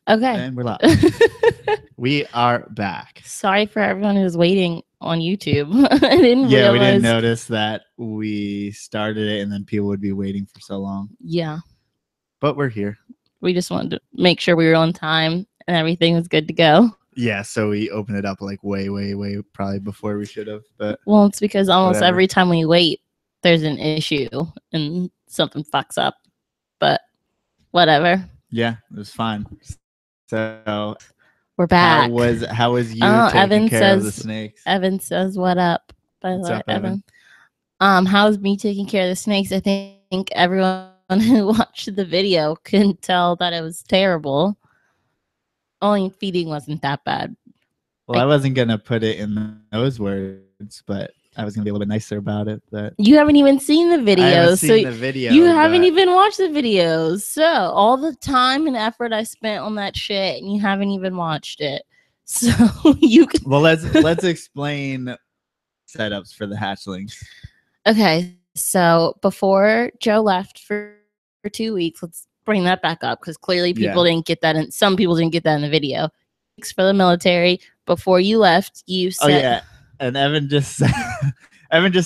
Okay. And we're live. We are back. Sorry for everyone who's waiting on YouTube. I didn't realize. We didn't notice that we started it and then people would be waiting for so long. Yeah. But we're here. We just wanted to make sure we were on time and everything was good to go. Yeah, so we opened it up like way probably before we should have. But well, it's because almost whatever. Every time we wait, there's an issue and something fucks up. But whatever. Yeah, it was fine. So we're back. How was you taking care of the snakes? Evan says, "What up?" What's up, Evan? How's me taking care of the snakes? I think everyone who watched the video can tell that it was terrible. Only feeding wasn't that bad. Well, I wasn't gonna put it in those words, but I was gonna be a little bit nicer about it. But you haven't even seen the videos. I haven't seen the video. You haven't even watched the videos. So all the time and effort I spent on that shit, and you haven't even watched it. So you can. Well, let's explain setups for the hatchlings. Okay, so before Joe left for 2 weeks, let's bring that back up because clearly people didn't get that, and some people didn't get that in the video. For the military, before you left, you said. Oh yeah, and Evan just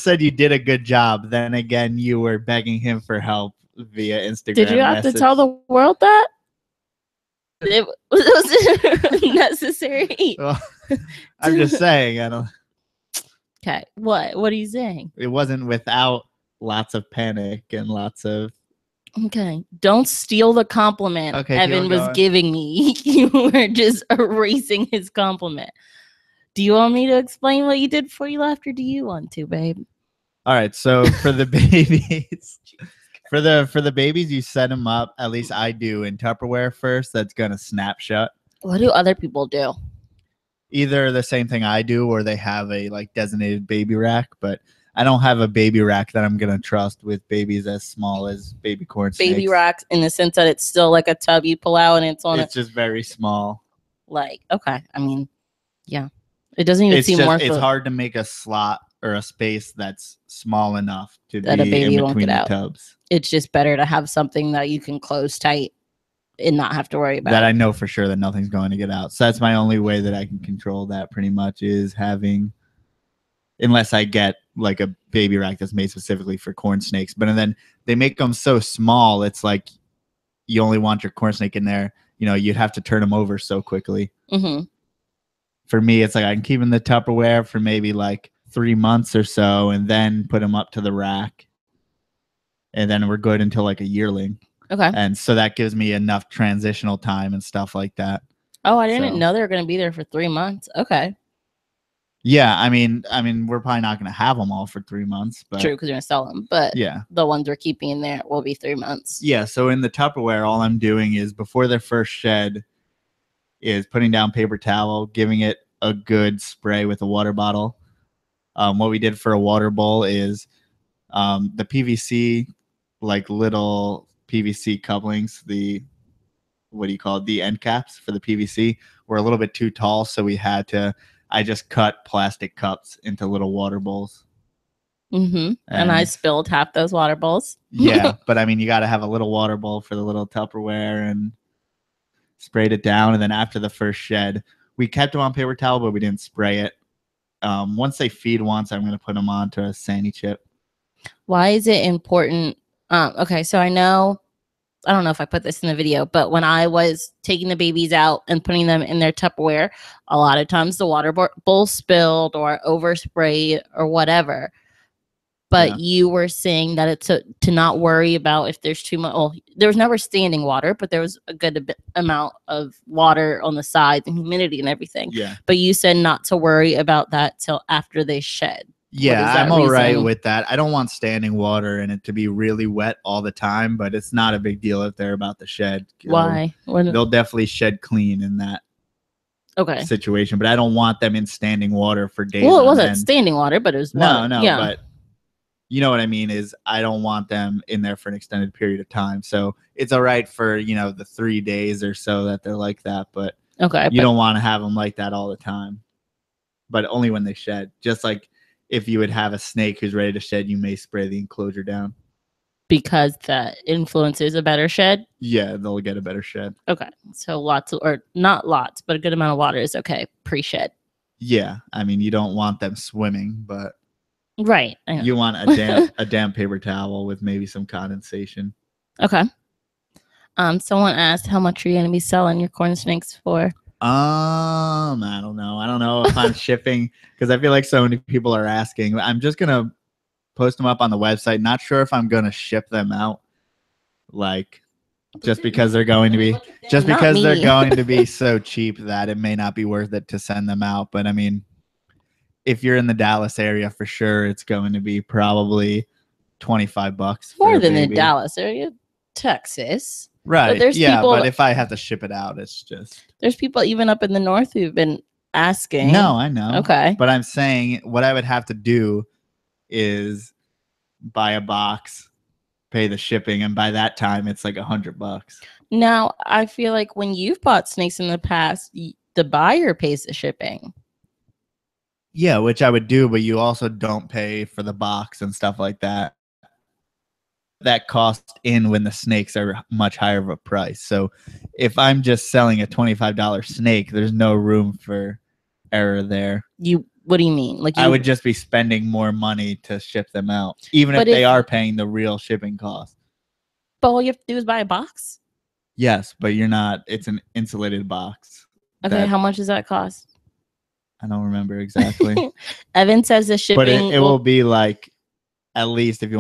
said you did a good job. Then again, you were begging him for help via Instagram. Did you have to tell the world that? It wasn't necessary. Well, I'm just saying. I don't. Okay, what are you saying? It wasn't without lots of panic and lots of. Okay, don't steal the compliment Evan was giving me. You were just erasing his compliment. Do you want me to explain what you did before you left, or do you want to, babe? All right, so for the babies, for the babies, you set them up. At least I do in Tupperware first. That's gonna snap shut. What do other people do? Either the same thing I do, or they have a like designated baby rack, but. I don't have a baby rack that I'm going to trust with babies as small as baby corn snakes. Baby racks in the sense that it's still like a tub you pull out and it's on It's just very small. Like, okay. I mean, yeah. It doesn't even seem more. It's hard to make a slot or a space that's small enough to that be a baby in won't between get the out. tubs. It's just better to have something that you can close tight and not have to worry about. That I know for sure that nothing's going to get out. So that's my only way that I can control that pretty much is having, unless I get like a baby rack that's made specifically for corn snakes. But and then they make them so small, it's like you only want your corn snake in there. You know, you'd have to turn them over so quickly. Mm-hmm. For me, it's like I can keep them in the Tupperware for maybe like 3 months or so and then put them up to the rack. And then we're good until like a yearling. Okay. And so that gives me enough transitional time and stuff like that. Oh, I didn't know they were going to be there for 3 months. Okay. Yeah, I mean, we're probably not going to have them all for 3 months, but true, because you're going to sell them. But yeah, the ones we're keeping in there will be 3 months. Yeah, so in the Tupperware, all I'm doing is before their first shed, is putting down paper towel, giving it a good spray with a water bottle. What we did for a water bowl is the PVC, like little PVC couplings, the end caps for the PVC were a little bit too tall, so I just cut plastic cups into little water bowls. Mm-hmm. And I spilled half those water bowls. Yeah, but I mean, you got to have a little water bowl for the little Tupperware and sprayed it down. And then after the first shed, we kept them on paper towel, but we didn't spray it. Once they feed once, I'm going to put them onto a Sandy chip. Why is it important? Okay, so I don't know if I put this in the video, but when I was taking the babies out and putting them in their Tupperware, a lot of times the water bowl spilled or oversprayed or whatever. But you were saying that it's to not worry about if there's too much. Well, there was never standing water, but there was a good amount of water on the sides and humidity and everything. Yeah. But you said not to worry about that till after they shed. Yeah, I'm all right with that. I don't want standing water and it to be really wet all the time, but it's not a big deal if they're about to shed. Why? They'll definitely shed clean in that situation, but I don't want them in standing water for days. Well, it wasn't standing water, but it was water. No, but you know what I mean is I don't want them in there for an extended period of time. So it's all right for, the 3 days or so that they're like that, but you don't want to have them like that all the time, but only when they shed. Just like if you would have a snake who's ready to shed, you may spray the enclosure down. because that influences a better shed? Yeah, they'll get a better shed. Okay. So lots of, or not lots, but a good amount of water is okay pre-shed. Yeah, I mean, you don't want them swimming, but right. I know. you want a damp paper towel with maybe some condensation. Okay. Someone asked how much are you going to be selling your corn snakes for? I don't know. I don't know if I'm shipping because I feel like so many people are asking. I'm just gonna post them up on the website. Not sure if I'm gonna ship them out, like just because they're going to be so cheap that it may not be worth it to send them out. But I mean, if you're in the Dallas area, for sure, it's going to be probably $25 more than the Dallas area, Texas. Right. But but if I have to ship it out, it's just there's people even up in the north who've been asking. No, I know. Okay. But I'm saying what I would have to do is buy a box, pay the shipping, and by that time it's like $100. Now, I feel like when you've bought snakes in the past, the buyer pays the shipping. Yeah, which I would do, but you also don't pay for the box and stuff like that. That cost in when the snakes are much higher of a price. So if I'm just selling a $25 snake, there's no room for error there. What do you mean? Like I would just be spending more money to ship them out, even if they are paying the real shipping cost. But all you have to do is buy a box? Yes, but you're not. It's an insulated box. Okay, how much does that cost? I don't remember exactly. Evan says the shipping. But it will be like, at least if you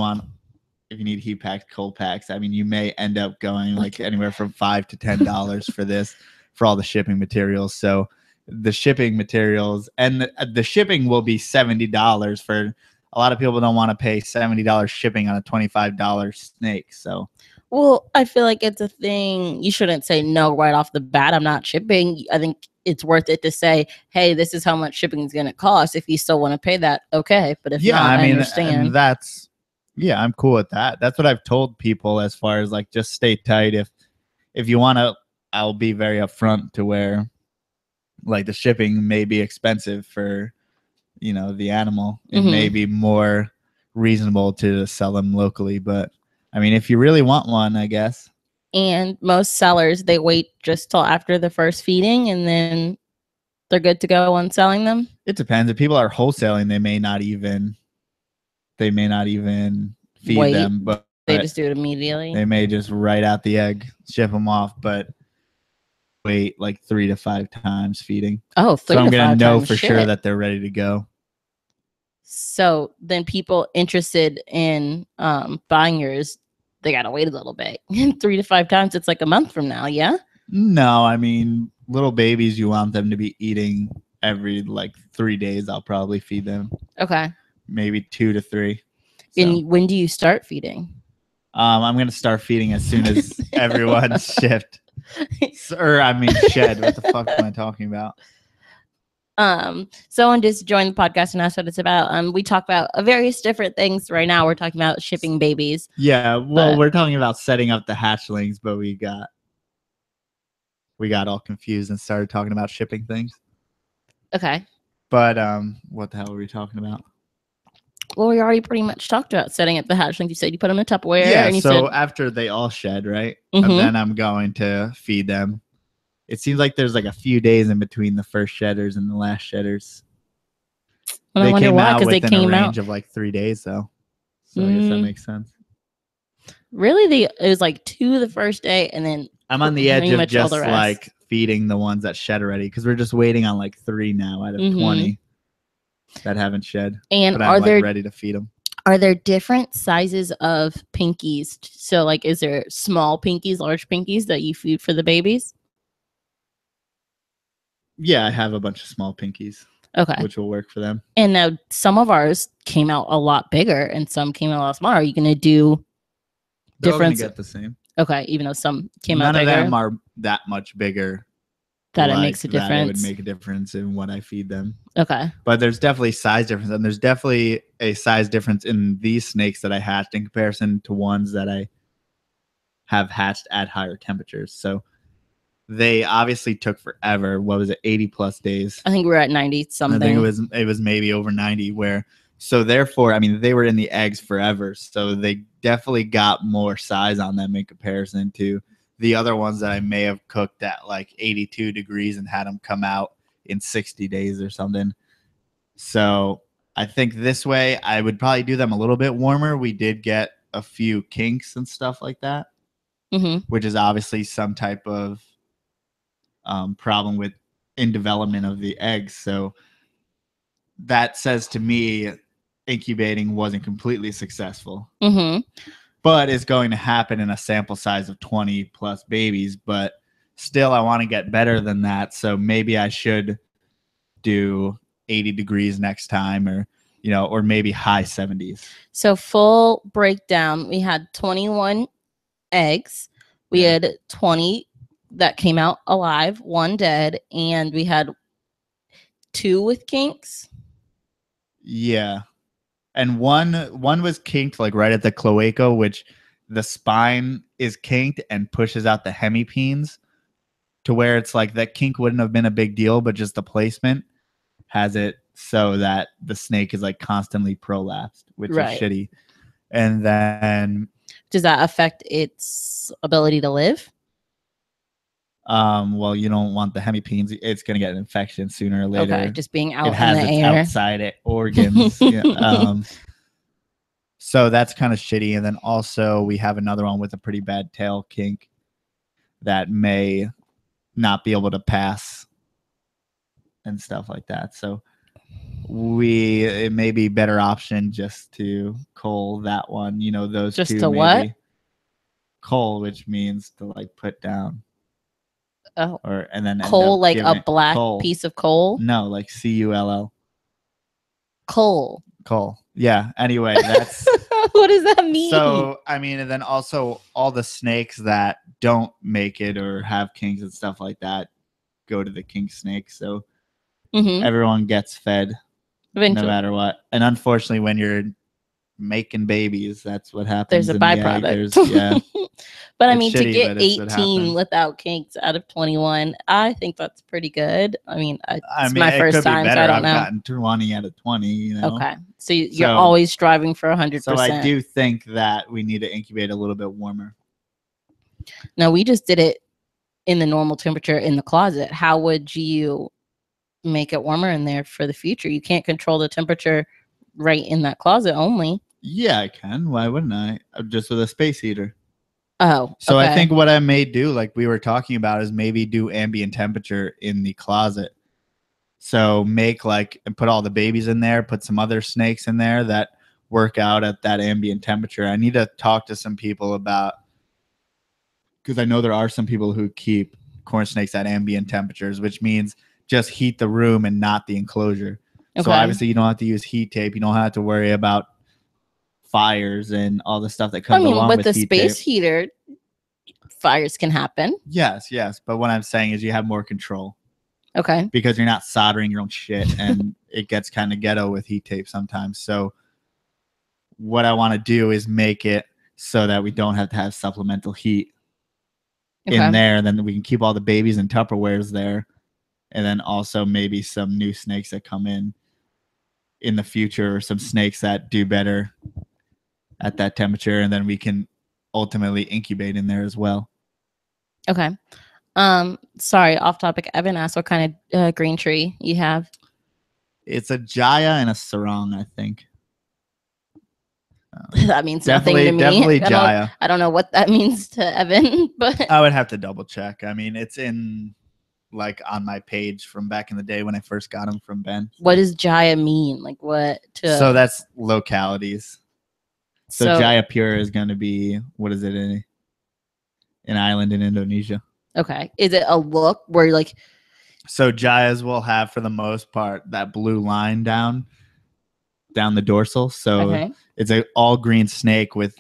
need heat packed, cold packs, I mean, you may end up going like anywhere from $5 to $10 for this, for all the shipping materials. So the shipping materials and the shipping will be $70 for a lot of people don't want to pay $70 shipping on a $25 snake. So, well, I feel like it's a thing. You shouldn't say no right off the bat. I'm not shipping. I think it's worth it to say, hey, this is how much shipping is going to cost. If you still want to pay that, okay. But if not, I understand. Yeah, I'm cool with that. That's what I've told people as far as like, just stay tight. If you want to, I'll be very upfront to where like the shipping may be expensive for, the animal. It may be more reasonable to sell them locally. But I mean, if you really want one, I guess. And most sellers, they wait just till after the first feeding and then they're good to go on selling them. It depends. If people are wholesaling, they may not even feed them, but they just do it immediately. They may just write out the egg, ship them off, but wait like 3 to 5 times feeding. Oh, 3 to 5 times. So I'm going to know for sure that they're ready to go. So then people interested in buying yours, they got to wait a little bit. 3 to 5 times, it's like a month from now, yeah? No, I mean, little babies, you want them to be eating every like 3 days. I'll probably feed them. Okay. Maybe 2 to 3. So. And when do you start feeding? I'm going to start feeding as soon as everyone's shipped. Shed. What the fuck am I talking about? Someone just joined the podcast and asked what it's about. We talk about various different things right now. We're talking about shipping babies. Yeah, well, we're talking about setting up the hatchlings, but we got all confused and started talking about shipping things. Okay. But what the hell were we talking about? Well, we already pretty much talked about setting up the hatchlings. You said you put them in Tupperware. Yeah, and so after they all shed, right? And then I'm going to feed them. It seems like there's like a few days in between the first shedders and the last shedders. Well, I wonder why, because they came out range of like 3 days, though. So I guess that makes sense. Really, it was like 2 the first day, and then I'm on the edge of just like feeding the ones that shed already, because we're just waiting on like 3 now out of 20 that haven't shed. And but I'm like ready to feed them. Are there different sizes of pinkies? So, like, is there small pinkies, large pinkies that you feed for the babies? Yeah, I have a bunch of small pinkies. Okay. Which will work for them. And now some of ours came out a lot bigger and some came out a lot smaller. Are you going to do different? They're all going to get the same. Okay, even though some came out bigger. None of them are that much bigger. That it makes a difference. That it would make a difference in what I feed them. Okay. But there's definitely size difference. And there's definitely a size difference in these snakes that I hatched in comparison to ones that I have hatched at higher temperatures. So they obviously took forever. What was it? 80 plus days. I think we were at 90 something. I think it was maybe over 90, where So therefore, I mean, they were in the eggs forever. So they definitely got more size on them in comparison to the other ones that I may have cooked at like 82 degrees and had them come out in 60 days or something. So I think this way I would probably do them a little bit warmer. We did get a few kinks and stuff like that, which is obviously some type of problem with in development of the eggs. So that says to me incubating wasn't completely successful. But it's going to happen in a sample size of 20 plus babies. But still, I want to get better than that. So maybe I should do 80 degrees next time, or or maybe high 70s. So full breakdown, we had 21 eggs. We had 20 that came out alive, 1 dead, and we had 2 with kinks. Yeah. And one was kinked like right at the cloaca, which the spine is kinked and pushes out the hemipenes to where it's like that kink wouldn't have been a big deal, but just the placement has it so that the snake is like constantly prolapsed, which is shitty. And then does that affect its ability to live? Well, you don't want the hemipenes. It's going to get an infection sooner or later. Okay, just being out it has in the its air. outside organs. So that's kind of shitty. And then also we have another one with a pretty bad tail kink that may not be able to pass and stuff like that. So it may be better option just to cull that one. Those just two. To maybe. what? Cull, which means to like put down. Oh, and then coal, like a black piece of coal? No, like CULL. Coal. Yeah. Anyway, that's what does that mean? So I mean, and then also all the snakes that don't make it or have kinks and stuff like that go to the kink snake. So everyone gets fed eventually, no matter what. And unfortunately, when you're making babies, that's what happens. There's a byproduct. But I mean, to get 18 without kinks out of 21, I think that's pretty good. I mean, it's my first time, so I don't know. I've gotten 20 out of 20. Okay, so you're always striving for 100%. So I do think that we need to incubate a little bit warmer. No, we just did it in the normal temperature in the closet. How would you make it warmer in there for the future? You can't control the temperature right in that closet only. Yeah, I can. Why wouldn't I? Just with a space heater. Oh, so I think what I may do, like we were talking about, is maybe do ambient temperature in the closet. So make and put all the babies in there, put some other snakes in there that work out at that ambient temperature. I need to talk to some people about, because I know there are some people who keep corn snakes at ambient temperatures, which means just heat the room and not the enclosure. Okay. So obviously you don't have to use heat tape. You don't have to worry about fires and all the stuff that comes along with the space heater. Fires can happen. Yes. But what I'm saying is you have more control. Okay. Because you're not soldering your own shit, and it gets kind of ghetto with heat tape sometimes. So what I want to do is make it so that we don't have to have supplemental heat in there, and then we can keep all the babies and Tupperwares there, and then also maybe some new snakes that come in the future, or some snakes that do better at that temperature, and then we can ultimately incubate in there as well. Okay. Sorry, off topic. Evan asked what kind of green tree you have. It's a Jaya and a Sarong, I think. That means nothing to me. Definitely Jaya. I don't know what that means to Evan, but I would have to double check. I mean, it's in on my page from back in the day when I first got them from Ben. What does Jaya mean? Like what? So that's localities. So Jayapura is going to be, what is it, an island in Indonesia. Okay. Is it a look where So Jayas will have, for the most part, that blue line down the dorsal. So it's an all green snake with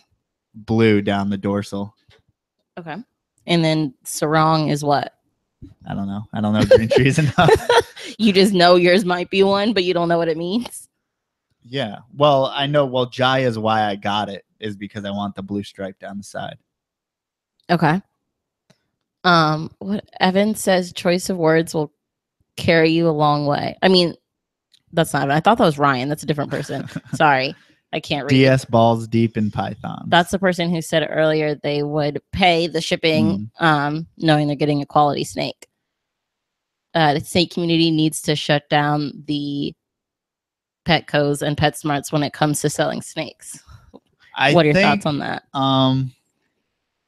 blue down the dorsal. Okay. And then sarong is what? I don't know. I don't know green trees enough. You just know yours might be one, but you don't know what it means. Yeah. Well, I know. Well, Jaya is why I got it, is because I want the blue stripe down the side. Okay. What Evan says, choice of words will carry you a long way. I mean, That's not. I thought that was Ryan. That's a different person. Sorry, I can't read. DS balls deep in pythons. That's the person who said earlier they would pay the shipping, knowing they're getting a quality snake. The snake community needs to shut down the Petcos and Petsmarts when it comes to selling snakes. What are your thoughts on that?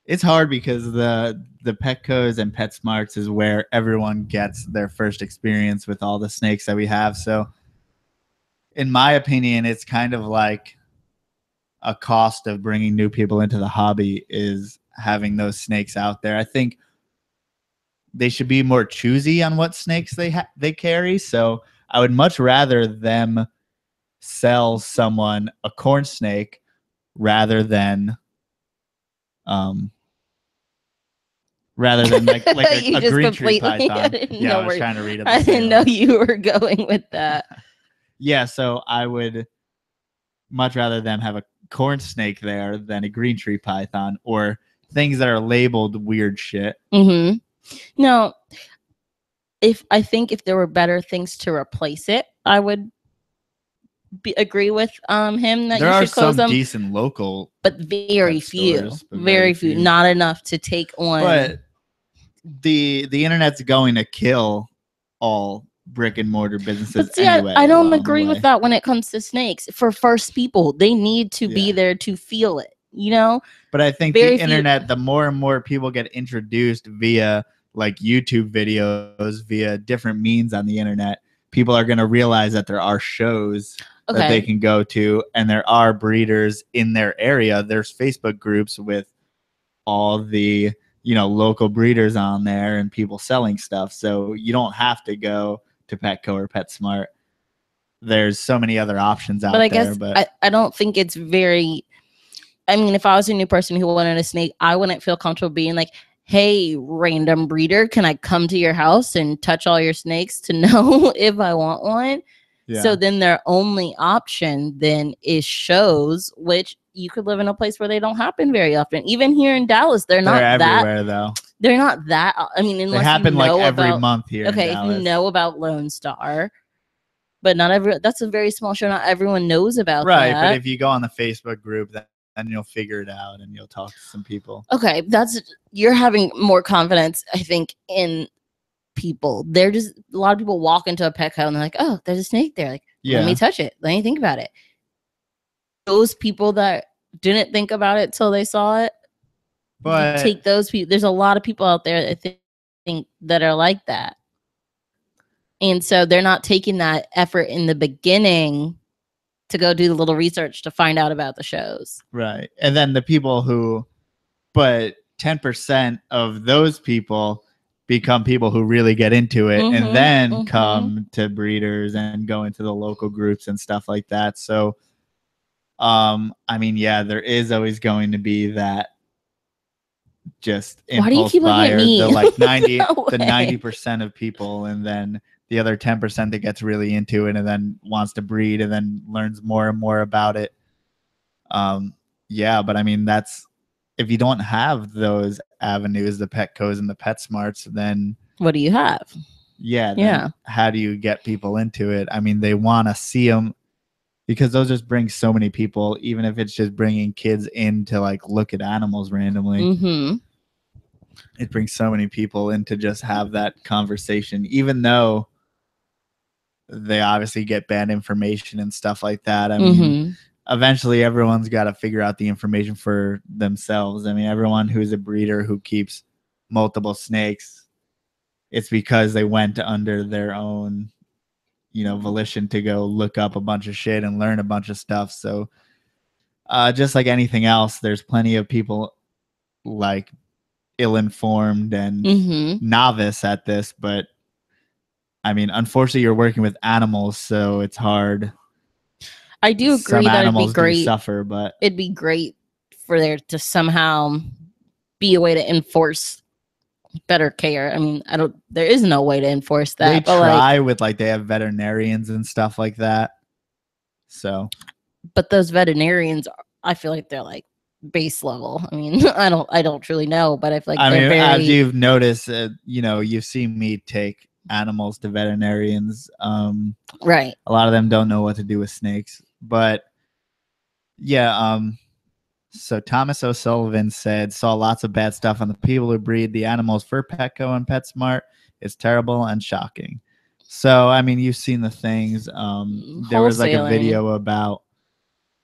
It's hard because the Petcos and Petsmarts is where everyone gets their first experience with all the snakes that we have. So in my opinion, it's kind of like a cost of bringing new people into the hobby is having those snakes out there. I think they should be more choosy on what snakes they carry. So I would much rather them sell someone a corn snake rather than like a green tree python. Yeah, I was trying to read it. I didn't know you were going with that. Yeah, so I would much rather them have a corn snake there than a green tree python or things that are labeled weird shit. Mm-hmm. No, I think if there were better things to replace it, I would agree with him that there you are should close some them. Decent local, but very few, very few, not enough to take on. But the internet's going to kill all brick and mortar businesses. But see, anyway, I don't agree with that when it comes to snakes. For first people, they need to be there to feel it, you know. But I think the internet, the more and more people get introduced via like YouTube videos, via different means on the internet, people are going to realize that there are shows that they can go to, and there are breeders in their area. There's Facebook groups with all the local breeders on there and people selling stuff. So you don't have to go to Petco or PetSmart. There's so many other options out there. But I don't think it's very. I mean, if I was a new person who wanted a snake, I wouldn't feel comfortable being like, hey, random breeder, can I come to your house and touch all your snakes to know if I want one? Yeah. So then their only option then is shows, which you could live in a place where they don't happen very often. Even here in Dallas, they're everywhere, though. They're not that. I mean, unless they happen like every month here. Okay, if you know about Lone Star, but not every. That's a very small show. Not everyone knows about that. Right, but if you go on the Facebook group, then you'll figure it out and you'll talk to some people. Okay, you're having more confidence, I think, in people. They're just a lot of people walk into a Petco and they're like, oh, there's a snake there. Like, let me touch it. Let me think about it. Those people that didn't think about it till they saw it, but take those people. There's a lot of people out there that think that are like that. And so they're not taking that effort in the beginning to go do the little research to find out about the shows. Right. And then the people but 10% of those people become people who really get into it and then come to breeders and go into the local groups and stuff like that. So, I mean, yeah, there is always going to be that just impulse buyer, the like 90% of people, and then the other 10% that gets really into it and then wants to breed and then learns more and more about it. Yeah, but I mean, if you don't have those avenues, the Petcos and the PetSmarts, then what do you have? Yeah. How do you get people into it? I mean, they want to see them because those just bring so many people, even if it's just bringing kids in to like look at animals randomly. It brings so many people in to just have that conversation, even though they obviously get bad information and stuff like that. I mean, eventually everyone's got to figure out the information for themselves. I mean, everyone who's a breeder who keeps multiple snakes, it's because they went under their own, volition to go look up a bunch of shit and learn a bunch of stuff. So just like anything else, there's plenty of people like ill-informed and novice at this, but I mean, unfortunately, you're working with animals, so it's hard. I do agree that it'd be great. Suffer, but it'd be great for there to somehow be a way to enforce better care. I mean, there is no way to enforce that. They try with they have veterinarians and stuff like that. So, but those veterinarians, I feel like they're like base level. I mean, I don't truly know, but I feel like as you've noticed, you've seen me take animals to veterinarians. Right. A lot of them don't know what to do with snakes. But yeah, so Thomas O'Sullivan saw lots of bad stuff on the people who breed the animals for Petco and PetSmart. It's terrible and shocking. So, I mean, you've seen the things. There was like a video about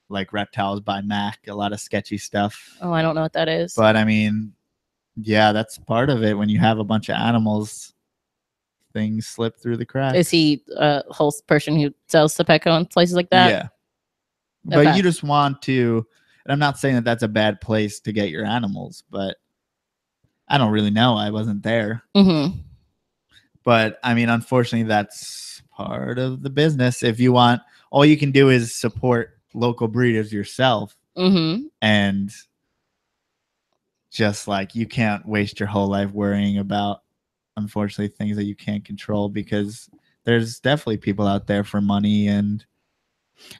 like Reptiles by Mac, a lot of sketchy stuff. Oh, I don't know what that is. But I mean, yeah, that's part of it. When you have a bunch of animals, things slip through the cracks. Is he a whole person who sells to Petco and places like that? Yeah. But you just want to, and I'm not saying that that's a bad place to get your animals, but I don't really know. I wasn't there. Mm-hmm. But I mean, unfortunately, that's part of the business. If you want, all you can do is support local breeders yourself. Mm-hmm. And just like, you can't waste your whole life worrying about, unfortunately, things that you can't control, because there's definitely people out there for money. And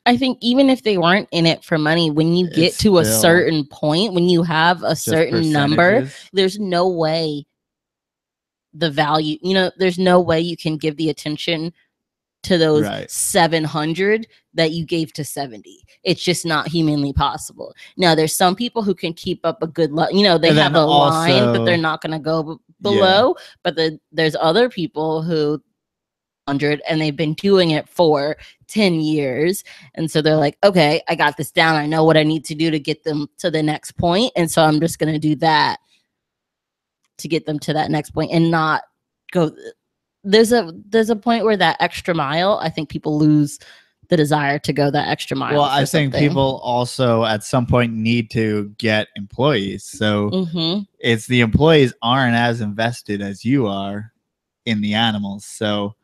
I think even if they weren't in it for money, when you get to a certain point, when you have a certain number, there's no way the value, there's no way you can give the attention to those 700 that you gave to 70. It's just not humanly possible. Now, there's some people who can keep up a good they have a line, but they're not going to go below. But there's other people who and they've been doing it for 10 years, and so they're like, okay, I got this down, I know what I need to do to get them to the next point, and so I'm just going to do that to get them to that next point and not go. There's a point where that extra mile, I think people lose the desire to go that extra mile. Well, I think people also at some point need to get employees, so it's the employees aren't as invested as you are in the animals. So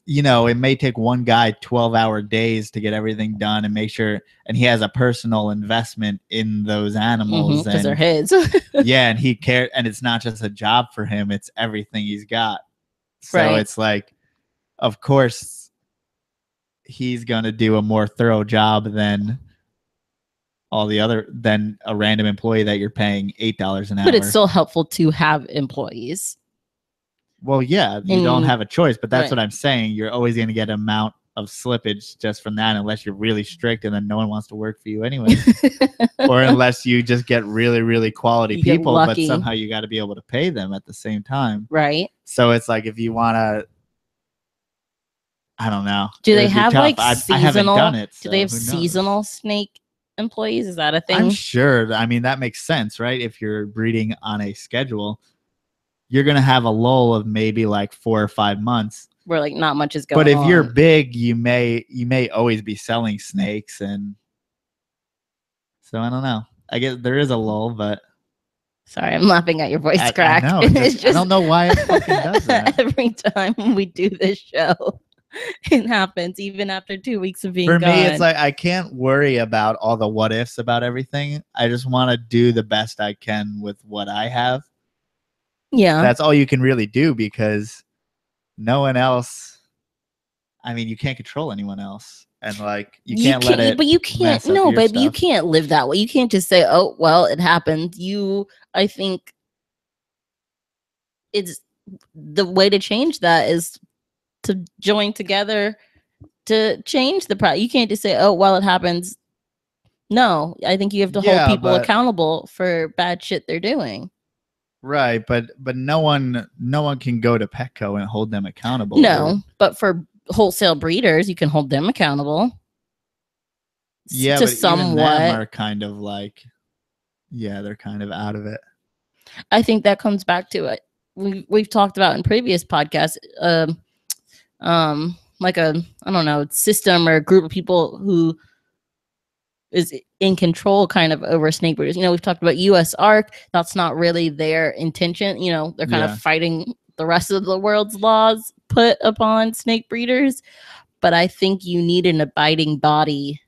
it may take one guy 12-hour days to get everything done and make sure, and he has a personal investment in those animals because they're his. Yeah, and he cares, and it's not just a job for him, it's everything he's got. So it's like, of course he's gonna do a more thorough job than than a random employee that you're paying $8 an hour. But it's still helpful to have employees. Well, yeah, you don't have a choice, but that's what I'm saying. You're always going to get an amount of slippage just from that, unless you're really strict and then no one wants to work for you anyway. Or unless you just get really, really quality people, but somehow you got to be able to pay them at the same time. Right. So it's like, if you want to, I don't know. Do they have like seasonal? I haven't done it. So do they have seasonal snake employees? Is that a thing? I'm sure. I mean, that makes sense, right? If you're breeding on a schedule, you're going to have a lull of maybe like 4 or 5 months where like not much is going on. But if you're big, you may always be selling snakes. And so I don't know. I guess there is a lull, but sorry, I'm laughing at your voice crack. I know. I don't know why it fucking does that. Every time we do this show, it happens, even after 2 weeks of being gone. For me, it's like I can't worry about all the what ifs about everything. I just want to do the best I can with what I have. Yeah. That's all you can really do, because no one else, I mean, you can't control anyone else. And like, you can't let it. But you can't, no, baby, you can't live that way. You can't just say, oh, well, it happened. I think it's the way to change that is to join together to change the problem. You can't just say, oh, well, it happens. No, I think you have to hold people accountable for bad shit they're doing. Right, but no one can go to Petco and hold them accountable. No, but for wholesale breeders, you can hold them accountable. Yeah, but even them are kind of like, they're kind of out of it. I think that comes back to it. We've talked about in previous podcasts, like a, I don't know, system or a group of people who is in control kind of over snake breeders. We've talked about US ARC. That's not really their intention. They're kind of fighting the rest of the world's laws put upon snake breeders. But I think you need an abiding body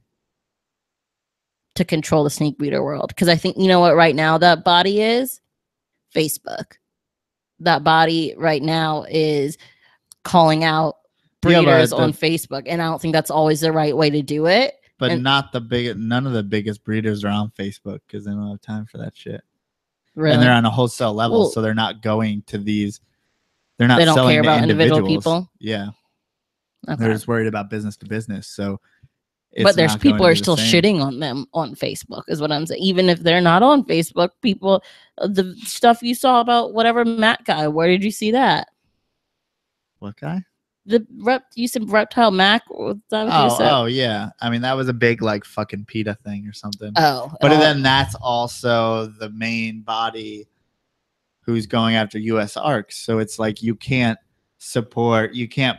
to control the snake breeder world. Because I think, what right now that body is? Facebook. That body right now is calling out breeders on Facebook. And I don't think that's always the right way to do it. But none of the biggest breeders are on Facebook because they don't have time for that shit. Really? And they're on a wholesale level, so they're not going to these They're not They don't selling care to about individual individuals. people. Yeah. Okay. They're just worried about business to business. So but there's people are still shitting on them on Facebook, is what I'm saying. Even if they're not on Facebook, people, the stuff you saw about whatever Matt guy, where did you see that? What guy? You said Reptile Mac? Was that what you said? Oh, yeah. I mean, that was a big like fucking PETA thing or something. Oh, but then that's also the main body who's going after U.S. ARCs. So it's like you can't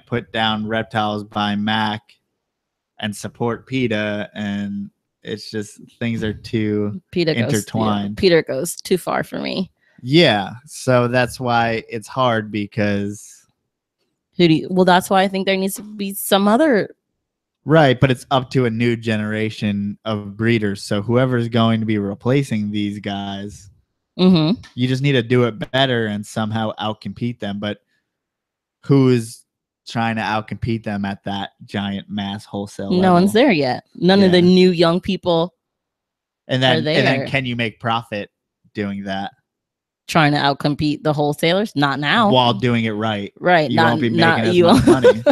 put down Reptiles by Mac and support PETA, and it's just things are too intertwined. PETA goes too far for me. Yeah, so that's why it's hard because that's why I think there needs to be some other. Right, but it's up to a new generation of breeders. So whoever's going to be replacing these guys, you just need to do it better and somehow outcompete them. But who is trying to outcompete them at that giant mass wholesale level? No one's there yet. None of the new young people are there. And then can you make profit doing that? Trying to outcompete the wholesalers? Not now. While doing it right. Right. You won't be making as much money.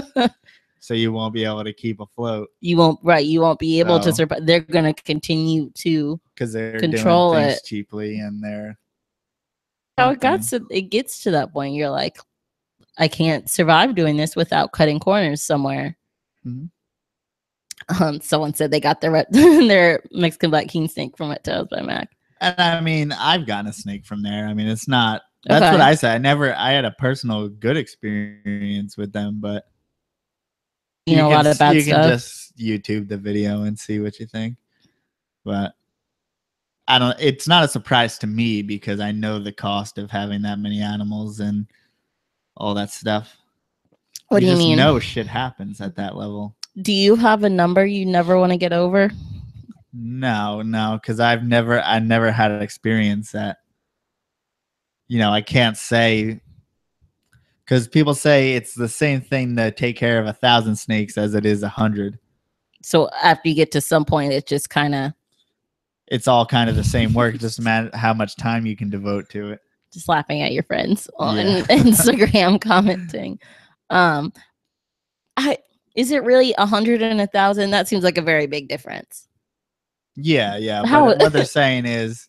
So you won't be able to keep afloat. You won't be able to survive. They're going to continue to because they're control doing things cheaply, and they're how it gets to that point. You're like, I can't survive doing this without cutting corners somewhere. Someone said they got their Mexican black king snake from Reptiles by Mac. And I mean, I've gotten a snake from there. I mean, it's not. That's what I said. I had a personal good experience with them, but a lot of bad stuff. You can just YouTube the video and see what you think. But it's not a surprise to me because I know the cost of having that many animals and all that stuff. What do you mean? No shit happens at that level. Do you have a number you never want to get over? No, because I never had an experience that, I can't say, because people say it's the same thing to take care of 1,000 snakes as it is 100. So after you get to some point, it's just it's all kind of the same work. Just matter how much time you can devote to it. Just laughing at your friends on Instagram commenting. Is it really 100 and 1,000? That seems like a very big difference. Yeah. But what they're saying is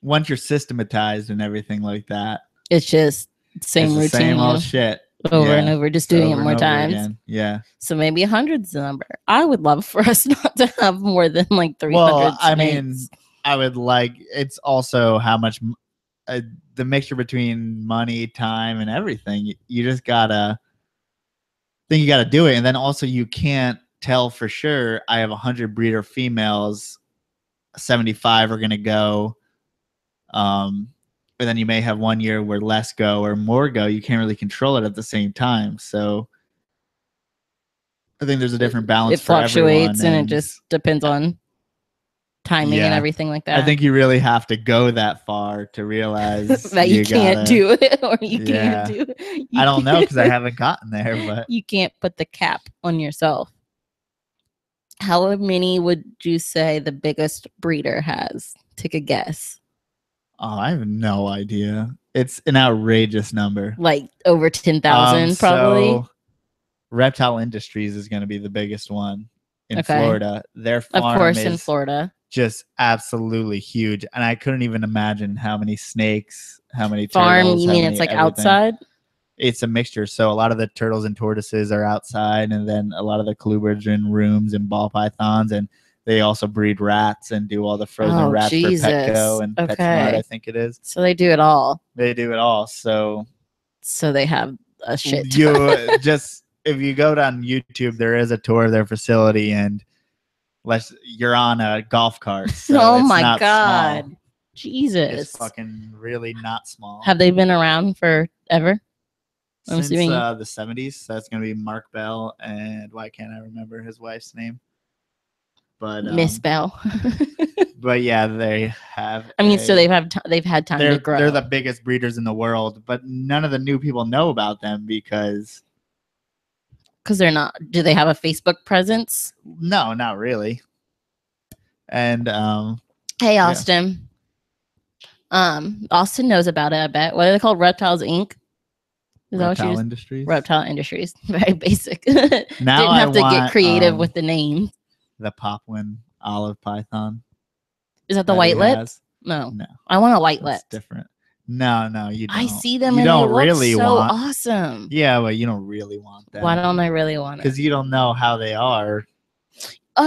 once you're systematized and everything like that, it's just same routine. Same old shit. Over and over, just doing it more times. Again. Yeah. So maybe 100's the number. I would love for us not to have more than like 300 Well, I mean, I would it's also how much the mixture between money, time, and everything. You just gotta do it. And then also you can't tell for sure I have 100 breeder females, 75 are going to go. But then you may have 1 year where less go or more go. You can't really control it at the same time. So I think there's a different balance. It fluctuates and it just depends on timing and everything like that. I think you really have to go that far to realize that you can't do it or you can't do it. I don't know because I haven't gotten there, but you can't put the cap on yourself. How many would you say the biggest breeder has? Take a guess. Oh, I have no idea. It's an outrageous number. Like over 10,000 probably. So Reptile Industries is going to be the biggest one in Florida. Their farm of course, in Florida. Just absolutely huge. And I couldn't even imagine how many snakes, how many farm, turtles. You mean it's like everything. Outside? It's a mixture. So a lot of the turtles and tortoises are outside, and then a lot of the colubrids are in rooms and ball pythons, and they also breed rats and do all the frozen rats for Petco and Petsmart, I think it is. So they do it all. So they have a shit ton. If you go down YouTube, there is a tour of their facility, and you're on a golf cart. So oh my God. Small. Jesus. It's fucking really not small. Have they been around forever? Since the 70s. That's going to be Mark Bell, and why can't I remember his wife's name? But Miss Bell. But yeah, they have. I mean, so they've had time to grow. They're the biggest breeders in the world, but none of the new people know about them because they're not. Do they have a Facebook presence? No, not really. And hey, Austin. Yeah. Austin knows about it. I bet. What are they called? Reptiles Inc. Is that what Reptile Industries. Reptile Industries. Very basic. Now Didn't have to get creative with the name. The Popwin olive python. Is that the white lip? No. I want a white lip. It's different. No, you don't. I see them you and don't they really look so want. awesome. Yeah, but you don't really want them. Why don't I really want it? Because you don't know how they are.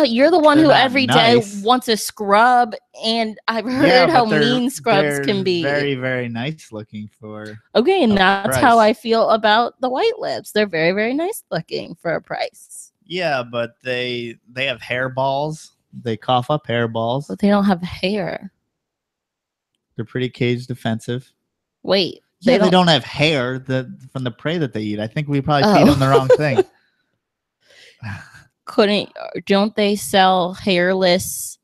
You're the one who every day nice. wants a scrub, and I've heard how mean scrubs can be. Very, very nice looking for. Okay, and that's how I feel about the white lips. They're very, very nice looking for a price. Yeah, but they have hair balls. They cough up hair balls. But they don't have hair. They're pretty cage defensive. Wait. Yeah, they don't have hair from the prey that they eat. I think we probably feed them the wrong thing. Don't they sell hairless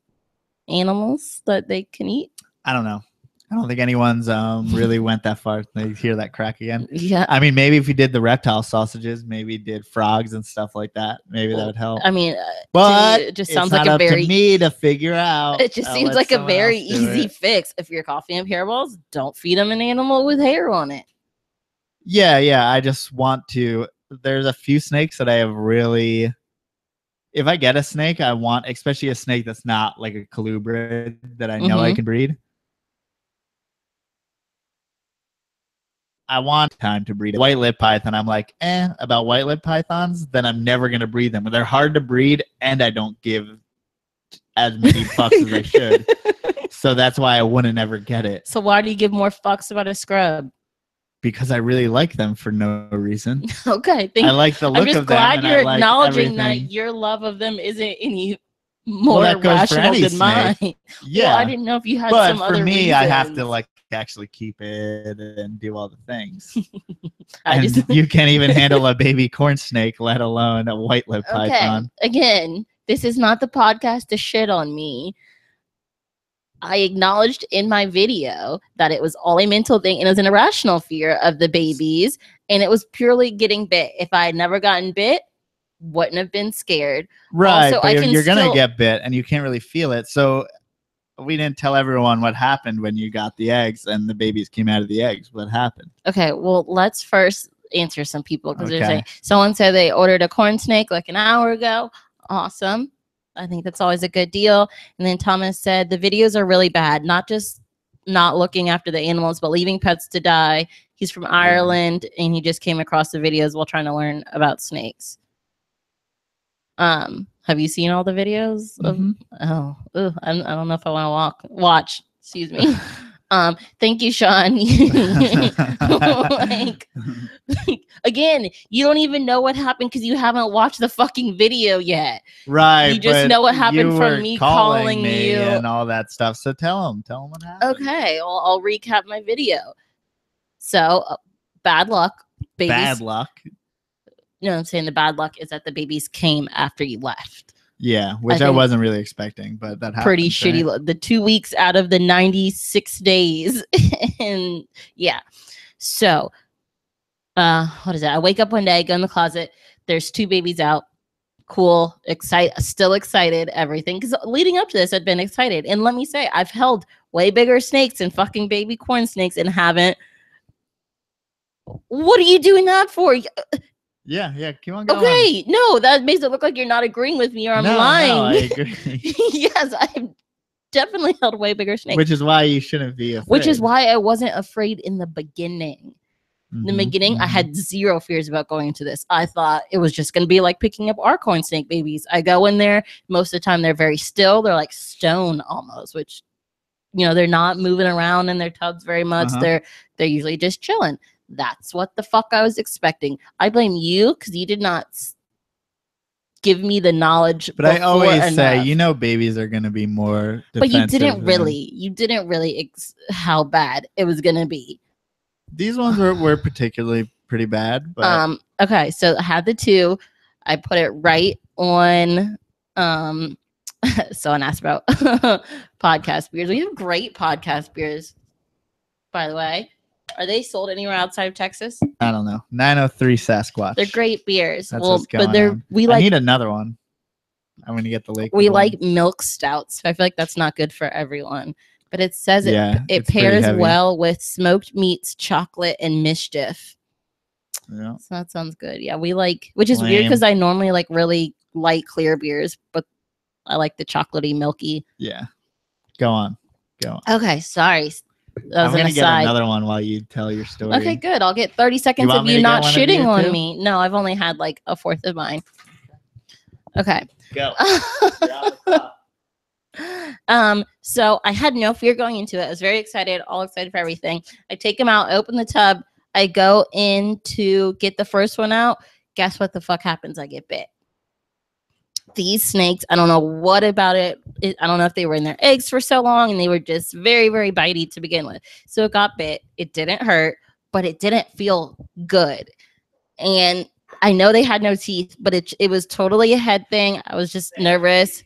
animals that they can eat? I don't know. I don't think anyone's really went that far. They hear that crack again. Yeah. I mean, maybe if you did the reptile sausages, maybe did frogs and stuff like that, maybe that would help. I mean, but it just sounds like a very to me to figure out. It just seems like a very easy fix. If you're coughing up hairballs, don't feed them an animal with hair on it. Yeah. I just want to. There's a few snakes that I have really. If I get a snake, I want, especially a snake that's not like a colubrid that I know I can breed. I want time to breed a white lip python. I'm like, about white lip pythons, then I'm never going to breed them. They're hard to breed, and I don't give as many fucks as I should. So that's why I wouldn't ever get it. So why do you give more fucks about a scrub? Because I really like them for no reason. Okay. I like the look of them. I'm just glad you're acknowledging that your love of them isn't any more rational than mine. Yeah. Well, I didn't know if you had some other reasons. But for me, I have to actually keep it and do all the things. You can't even handle a baby corn snake, let alone a white lip python. Again, this is not the podcast to shit on me. I acknowledged in my video that it was all a mental thing and it was an irrational fear of the babies, and it was purely getting bit. If I had never gotten bit, wouldn't have been scared. Right, also, but you're going to get bit and you can't really feel it. So we didn't tell everyone what happened when you got the eggs and the babies came out of the eggs. What happened? Okay, well, let's first answer some people because they're saying someone said they ordered a corn snake like an hour ago. Awesome. I think that's always a good deal. And then Thomas said the videos are really bad, not just not looking after the animals, but leaving pets to die. He's from Ireland, and he just came across the videos while trying to learn about snakes. Have you seen all the videos? I don't know if I want to watch. Excuse me. Thank you, Sean. Again, you don't even know what happened because you haven't watched the fucking video yet. Right. You just know what happened from me calling you and all that stuff. So tell them what happened. Okay, I'll recap my video. So, bad luck, babies. Bad luck. You know what I'm saying? The bad luck is that the babies came after you left. Yeah, which I wasn't really expecting, but that happened. Pretty shitty. The 2 weeks out of the 96 days. And yeah. So, what is that? I wake up one day, go in the closet. There's 2 babies out. Cool. Still excited. Everything. Because leading up to this, I'd been excited. And let me say, I've held way bigger snakes and fucking baby corn snakes and haven't. What are you doing that for? Yeah, keep on going. Okay, no, that makes it look like you're not agreeing with me or I'm lying. No, I agree. Yes, I've definitely held way bigger snakes. Which is why you shouldn't be afraid. Which is why I wasn't afraid in the beginning. In the beginning, I had zero fears about going into this. I thought it was just going to be like picking up our corn snake babies. I go in there, most of the time they're very still. They're like stone almost, which, they're not moving around in their tubs very much. They're usually just chilling. That's what the fuck I was expecting. I blame you because you did not give me the knowledge. But I always say, babies are going to be more defensive. But you didn't really how bad it was going to be. These ones were particularly pretty bad. But okay, so I had the 2. I put it right on. Someone asked about podcast beers. We have great podcast beers, by the way. Are they sold anywhere outside of Texas? I don't know. 903 Sasquatch. They're great beers. That's what's going on. I need another one. I'm going to get the Lake. We like milk stouts. So I feel like that's not good for everyone. But it says it pairs well with smoked meats, chocolate, and mischief. Yeah. So that sounds good. Yeah, we like, which is weird Lame. because I normally like really light clear beers, but I like the chocolatey, milky. Yeah. Go on. Go on. Okay, sorry. That I'm was an gonna get aside. another one while you tell your story. Okay, good. I'll get 30 seconds want of me you to get not one of shitting you on too? me. No, I've only had like a fourth of mine. Okay. Go. So I had no fear going into it. I was very excited, all excited for everything. I take him out, open the tub. I go in to get the first one out. Guess what the fuck happens? I get bit. These snakes, I don't know what about it. I don't know if they were in their eggs for so long and they were just very, very bitey to begin with. So it got bit. It didn't hurt, but it didn't feel good. And I know they had no teeth, but it was totally a head thing. I was just nervous.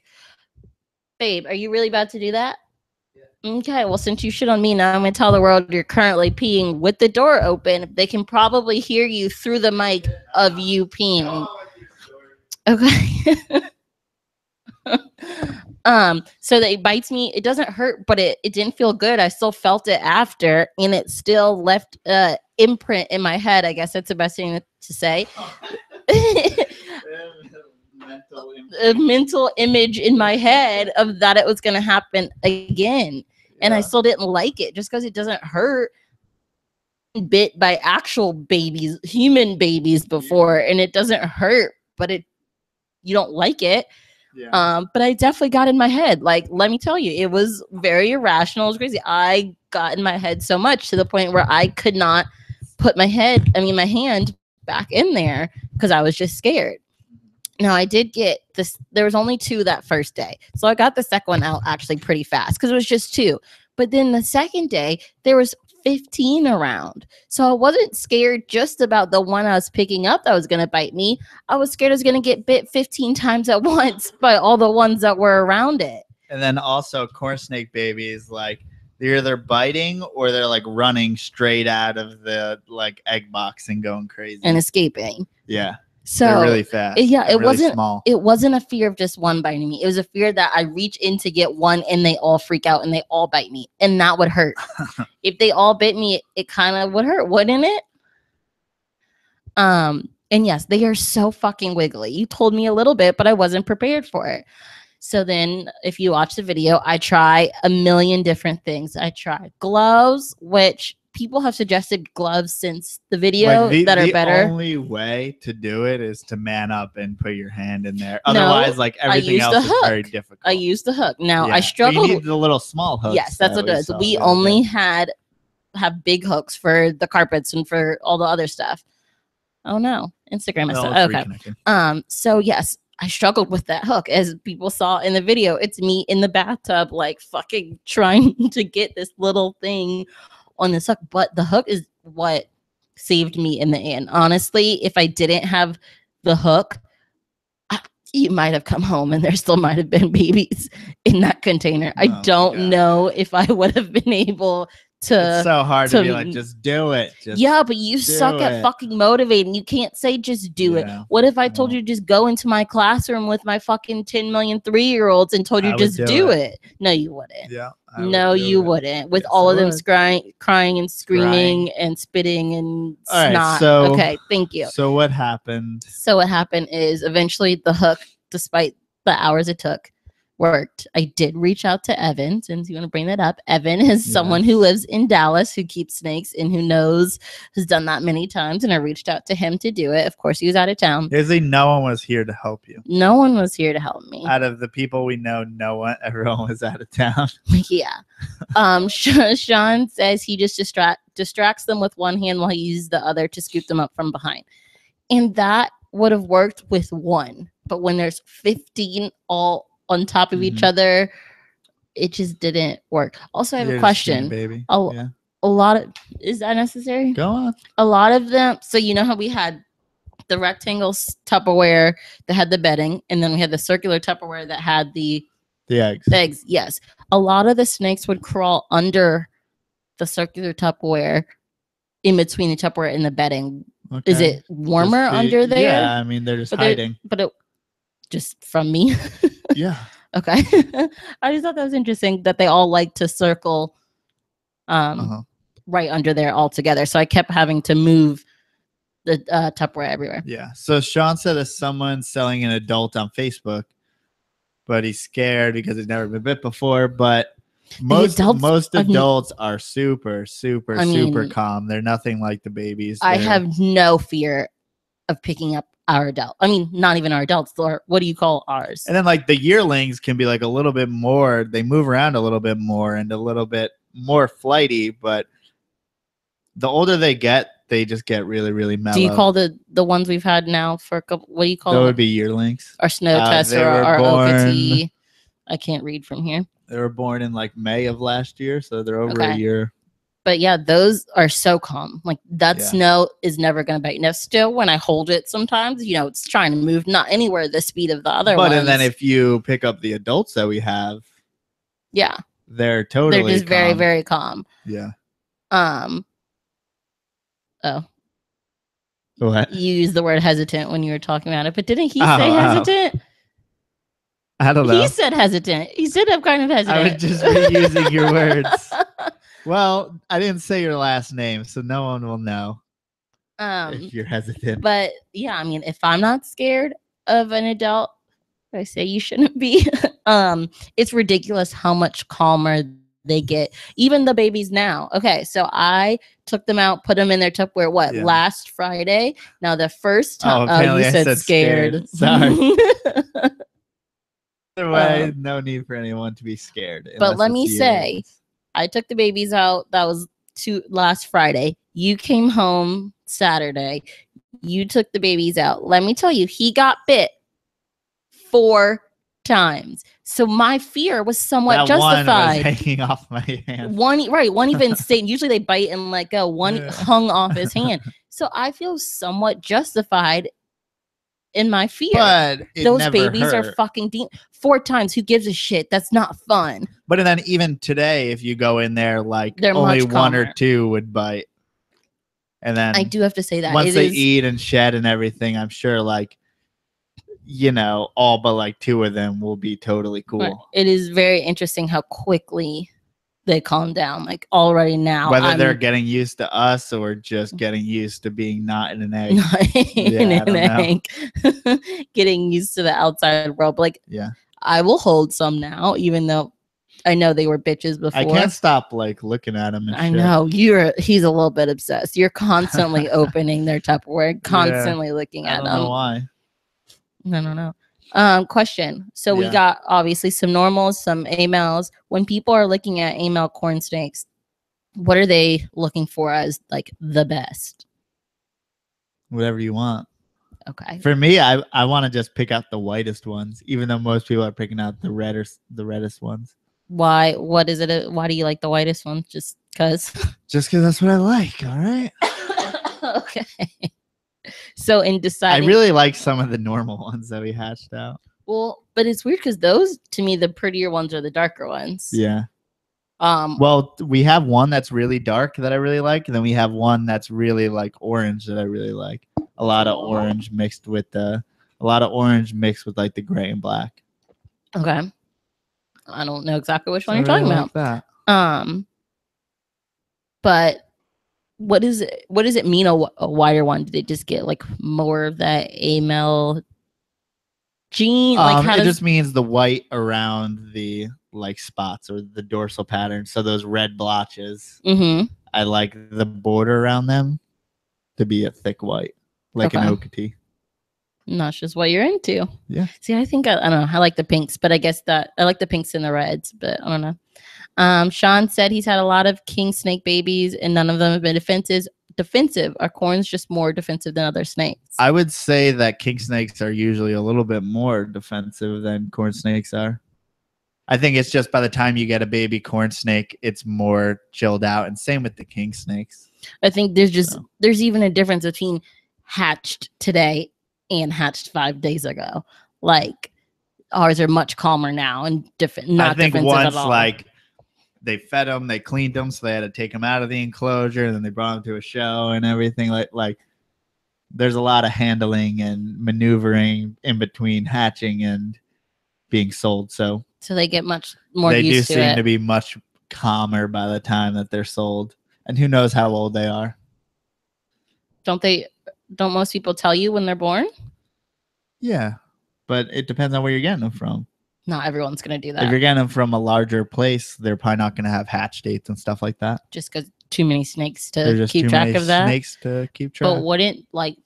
Babe, are you really about to do that? Yeah. Okay, well, since you shit on me, now I'm going to tell the world you're currently peeing with the door open. They can probably hear you through the mic of you peeing. Okay. So that it bites me. It doesn't hurt, but it didn't feel good. I still felt it after, and it still left imprint in my head. I guess that's the best thing to say. A mental image in my head of that it was going to happen again. And I still didn't like it just because it doesn't hurt. Bit by actual babies, human babies before, and it doesn't hurt, but you don't like it. Yeah. But I definitely got in my head. Like, let me tell you, it was very irrational. It was crazy. I got in my head so much to the point where I could not put my hand back in there because I was just scared. Now, I did get this. There was only 2 that first day. So I got the second one out actually pretty fast because it was just 2. But then the second day, there was 15 around. So I wasn't scared just about the one I was picking up that was going to bite me. I was scared I was going to get bit 15 times at once by all the ones that were around it. And then also corn snake babies, like they're either biting or they're like running straight out of the like egg box and going crazy. And escaping. Yeah. So they're really fast. Yeah, it really wasn't small. It wasn't a fear of just one biting me. It was a fear that I reach in to get one and they all freak out and they all bite me. And that would hurt. If they all bit me, it kind of would hurt, wouldn't it? And yes, they are so fucking wiggly. You told me a little bit, but I wasn't prepared for it. So then if you watch the video, I try a million different things. I try gloves, which people have suggested gloves since the video that are better. The only way to do it is to man up and put your hand in there. Otherwise, like everything else is very difficult. I used the hook. Now I struggled. You need the little small hooks. Yes, that's what it is. We only have big hooks for the carpets and for all the other stuff. Oh no, Instagram is okay. So yes, I struggled with that hook, as people saw in the video. It's me in the bathtub, like fucking trying to get this little thing on this hook, but the hook is what saved me in the end. Honestly, if I didn't have the hook, you might have come home and there still might have been babies in that container. I don't know if I would have been able to. It's so hard to be like, just do it. Yeah, but you suck at fucking motivating. You can't say just do it. What if I told you just go into my classroom with my fucking 10 million 3-year-olds and told you just do it? No, you wouldn't. Yeah. No, you wouldn't. With all of them crying and screaming and spitting and snot. Okay, thank you. So what happened? So what happened is eventually the hook, despite the hours it took, worked. I did reach out to Evan, since you want to bring that up. Evan is someone who lives in Dallas who keeps snakes and who has done that many times. And I reached out to him to do it. Of course, he was out of town. No one was here to help you. No one was here to help me. Out of the people we know, everyone was out of town. Yeah. Sean says he just distracts them with one hand while he uses the other to scoop them up from behind. And that would have worked with one. But when there's 15 all on top of each other, it just didn't work. Also, I have a question. Baby. A lot of, is that necessary? Go on. A lot of them. So you know how we had the rectangle Tupperware that had the bedding, and then we had the circular Tupperware that had the eggs. The eggs, yes. A lot of the snakes would crawl under the circular Tupperware, in between the Tupperware and the bedding. Okay. Is it warmer under there? Yeah, I mean they're just hiding. But it just from me. Yeah. Okay. I just thought that was interesting that they all like to circle right under there all together. So I kept having to move the Tupperware everywhere. Yeah. So Sean said that someone's selling an adult on Facebook, but he's scared because he's never been bit before. But most adults are super calm. They're nothing like the babies. I have no fear of picking up our adult. I mean, not even our adults. Or what do you call ours? And then like the yearlings can be like a little bit more. They move around a little bit more and a little bit more flighty. But the older they get, they just get really mellow. Do you call the ones we've had now for a couple? What do you call them? That would be yearlings. Our snow tester, our Okati. I can't read from here. They were born in like May of last year, so they're over a year. But yeah, those are so calm. Like that snow is never going to bite. Now, still, when I hold it, sometimes it's trying to move, not anywhere the speed of the other ones. And then if you pick up the adults that we have, they're totally they're just very very calm. Yeah. Oh. What? You used the word hesitant when you were talking about it, but didn't he say hesitant? I don't know. He said hesitant. He said I'm kind of hesitant. I was just reusing your words. Well, I didn't say your last name, so no one will know if you're hesitant. But yeah, I mean, if I'm not scared of an adult, I say you shouldn't be. It's ridiculous how much calmer they get. Even the babies now. Okay, so I took them out, put them in their Tupperware. Last Friday? Now the first time. You said scared. Sorry. Either way, no need for anyone to be scared. But let me say, I took the babies out. That was last Friday. You came home Saturday. You took the babies out. Let me tell you, he got bit 4 times. So my fear was somewhat justified. One was hanging off my hand. One even stayed. Usually they bite and let go. One hung off his hand. So I feel somewhat justified in my fear. But those babies are fucking 4 times. Who gives a shit? That's not fun. But then even today, if you go in there, like they're only 1 or 2 would bite. And then I do have to say that once they eat and shed and everything, I'm sure all but like 2 of them will be totally cool. Right. It is very interesting how quickly they calm down. Like already now, whether they're getting used to us or just getting used to being not in an egg. Getting used to the outside world. But I will hold some now, even though I know they were bitches before. I can't stop looking at them. I know he's a little bit obsessed. You're constantly opening their Tupperware, constantly looking at them. I don't know why. I don't know. Question. So we got obviously some normals, some amels. When people are looking at amel corn snakes, what are they looking for as like the best? Whatever you want. Okay. For me, I want to just pick out the whitest ones, even though most people are picking out the reddest ones. Why? What is it? Why do you like the whitest ones? Just because? Just because that's what I like. All right. Okay. So in deciding, I really like some of the normal ones that we hatched out. Well, but it's weird because those, to me, the prettier ones are the darker ones. Yeah. Well, we have one that's really dark that I really like, and then we have one that's really like orange that I really like. A lot of orange mixed with like the gray and black. Okay. I don't know exactly which one you're talking about. That. But what does it mean a wider one? Did they just get like more of that amel gene? It just means the white around the like spots or the dorsal pattern. So those red blotches, I like the border around them to be a thick white, like an Okati. And that's just what you're into. Yeah. See, I think I don't know. I like the pinks, but I guess that I like the pinks and the reds, but I don't know. Sean said he's had a lot of king snake babies and none of them have been defensive. Are corns just more defensive than other snakes? I would say that king snakes are usually a little bit more defensive than corn snakes are. I think it's just by the time you get a baby corn snake, it's more chilled out, and same with the king snakes. I think there's even a difference between hatched today and hatched 5 days ago. Like ours are much calmer now and not defensive at all. I think once like they fed them, they cleaned them, so they had to take them out of the enclosure, and then they brought them to a show and everything. Like there's a lot of handling and maneuvering in between hatching and being sold. So they get much more used to it. They do seem to be much calmer by the time that they're sold. And who knows how old they are. Don't they? don't most people tell you when they're born? Yeah, but it depends on where you're getting them from. Not everyone's going to do that. If you're getting them from a larger place, they're probably not going to have hatch dates and stuff like that. Just because too many snakes to There's just keep too track many of that. snakes to keep track. But wouldn't like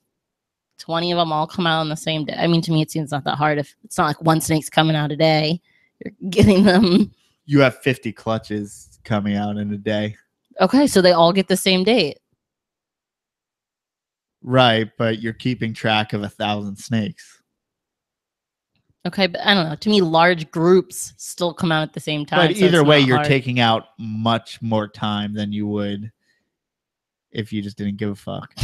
20 of them all come out on the same day? I mean, to me, it seems not that hard. If it's not like one snake's coming out a day, you're getting them. You have 50 clutches coming out in a day. Okay, so they all get the same date. Right, but you're keeping track of 1,000 snakes. Okay, but I don't know. To me, large groups still come out at the same time. But either way, you're taking out much more time than you would if you just didn't give a fuck.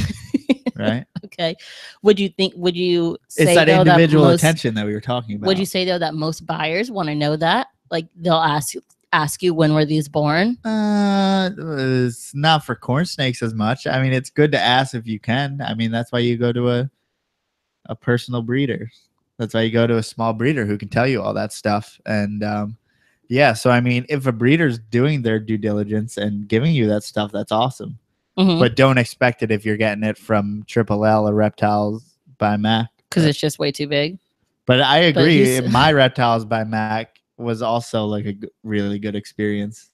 Right? Okay. Would you say it's that though, individual attention that we were talking about? Would you say though that most buyers want to know that? Like they'll ask you when were these born? It's not for corn snakes as much. I mean, it's good to ask if you can. I mean, that's why you go to a personal breeder. That's why you go to a small breeder who can tell you all that stuff. And yeah, so I mean, if a breeder's doing their due diligence and giving you that stuff, that's awesome. Mm-hmm. But don't expect it if you're getting it from Triple L or Reptiles by Mac. Because it's just way too big. But I agree. My Reptiles by Mac was also like a really good experience.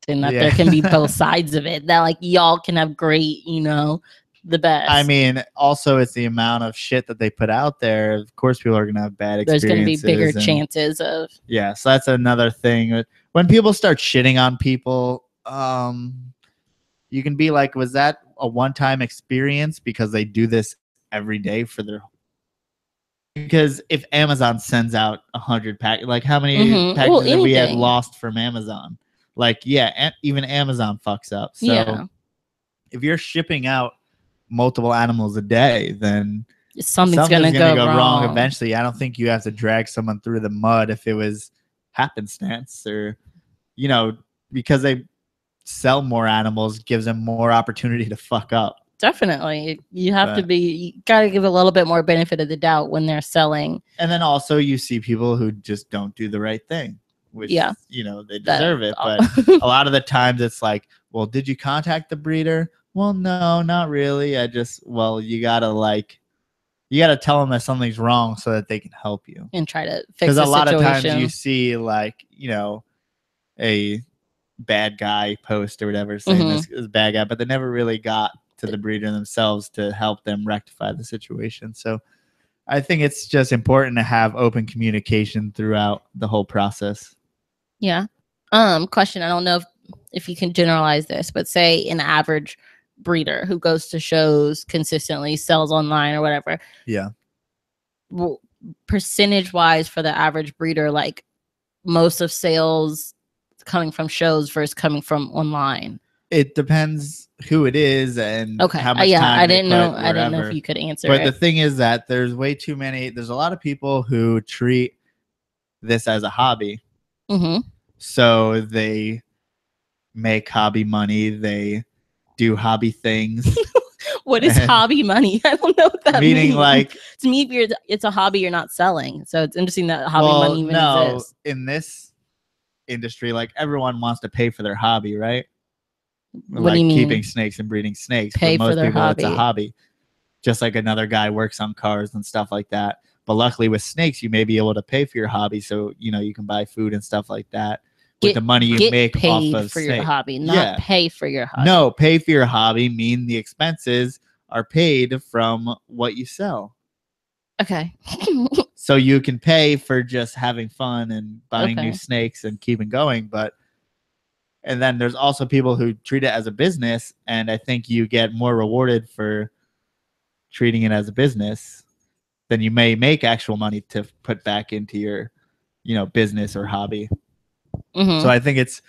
And that there can be both sides of it. That like y'all can have great, the best. I mean, also it's the amount of shit that they put out there. Of course, people are gonna have bad experiences. There's gonna be bigger chances of. Yeah, so that's another thing. When people start shitting on people, you can be like, was that a one-time experience because they do this every day for their? Because if Amazon sends out 100 packages, like how many packages have we had lost from Amazon? Like, yeah, even Amazon fucks up. So if you're shipping out multiple animals a day, then something's gonna go wrong eventually. I don't think you have to drag someone through the mud if it was happenstance or, because they sell more animals gives them more opportunity to fuck up. Definitely. You gotta give a little bit more benefit of the doubt when they're selling. And then also you see people who just don't do the right thing, which, they deserve it. But a lot of the times it's like, well, did you contact the breeder? Well, no, not really. You gotta tell them that something's wrong so that they can help you. And try to fix the situation. Because a lot of times you see a bad guy post or whatever saying this is a bad guy, but they never really got to the breeder themselves to help them rectify the situation. So I think it's just important to have open communication throughout the whole process. Yeah. Question. I don't know if you can generalize this, but say an average breeder who goes to shows consistently, sells online or whatever. Yeah. Well, percentage wise for the average breeder, like most of sales coming from shows versus coming from online. It depends who it is and how much time I didn't know if you could answer but the thing is that there's way too many. There's a lot of people who treat this as a hobby. So they make hobby money. They do hobby things. What is hobby money? I don't know what that means. Meaning, like, to me, if it's a hobby, you're not selling. So it's interesting that hobby money even exists. In this industry, like, everyone wants to pay for their hobby, right? What do you mean? Keeping snakes and breeding snakes. Pay for most for their people, hobby. It's a hobby. Just like another guy works on cars and stuff like that. But luckily with snakes, you may be able to pay for your hobby. So, you can buy food and stuff like that. With the money you make off of for your hobby, not pay for your hobby. No, pay for your hobby mean the expenses are paid from what you sell. Okay. So you can pay for just having fun and buying new snakes and keeping going. And then there's also people who treat it as a business. And I think you get more rewarded for treating it as a business than you may make actual money to put back into your, business or hobby. So I think it's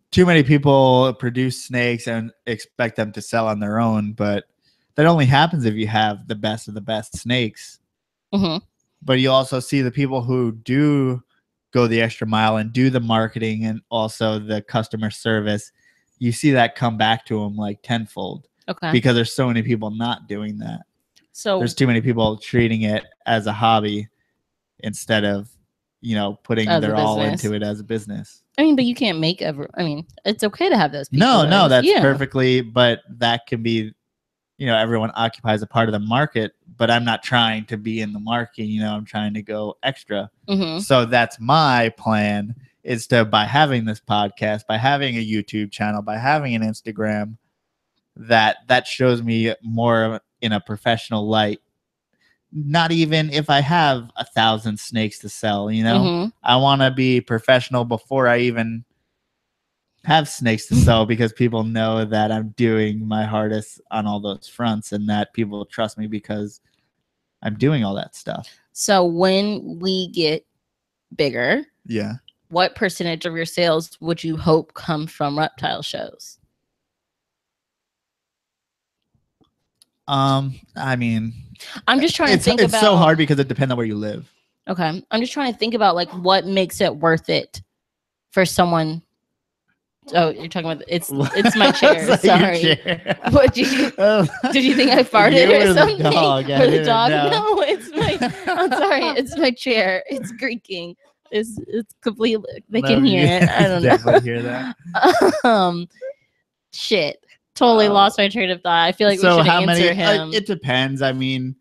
too many people produce snakes and expect them to sell on their own, but that only happens if you have the best of the best snakes. But you also see the people who do go the extra mile and do the marketing and also the customer service. You see that come back to them like tenfold. Because there's so many people not doing that. So there's too many people treating it as a hobby instead of putting their all into it as a business. I mean, but you can't make it's okay to have those people. No, that's perfectly, but that can be, everyone occupies a part of the market, but I'm not trying to be in the market. I'm trying to go extra. So that's my plan, is to, by having this podcast, by having a YouTube channel, by having an Instagram, that shows me more in a professional light. Not even if I have 1,000 snakes to sell, I want to be professional before I even have snakes to sell, because people know that I'm doing my hardest on all those fronts, and that people trust me because I'm doing all that stuff. So when we get bigger, what percentage of your sales would you hope come from reptile shows? I mean, I'm just trying to think about. It's so hard because it depends on where you live. Okay, I'm just trying to think about what makes it worth it for someone. Oh, you're talking about it's my chair. Sorry. Chair. What did you think I farted or something? The dog. Or the dog? No, it's my. I'm sorry. It's my chair. It's creaking. It's completely. They can hear it. I don't know. Definitely hear that. Shit. Totally lost my train of thought. I feel like we should answer him. It depends. I mean,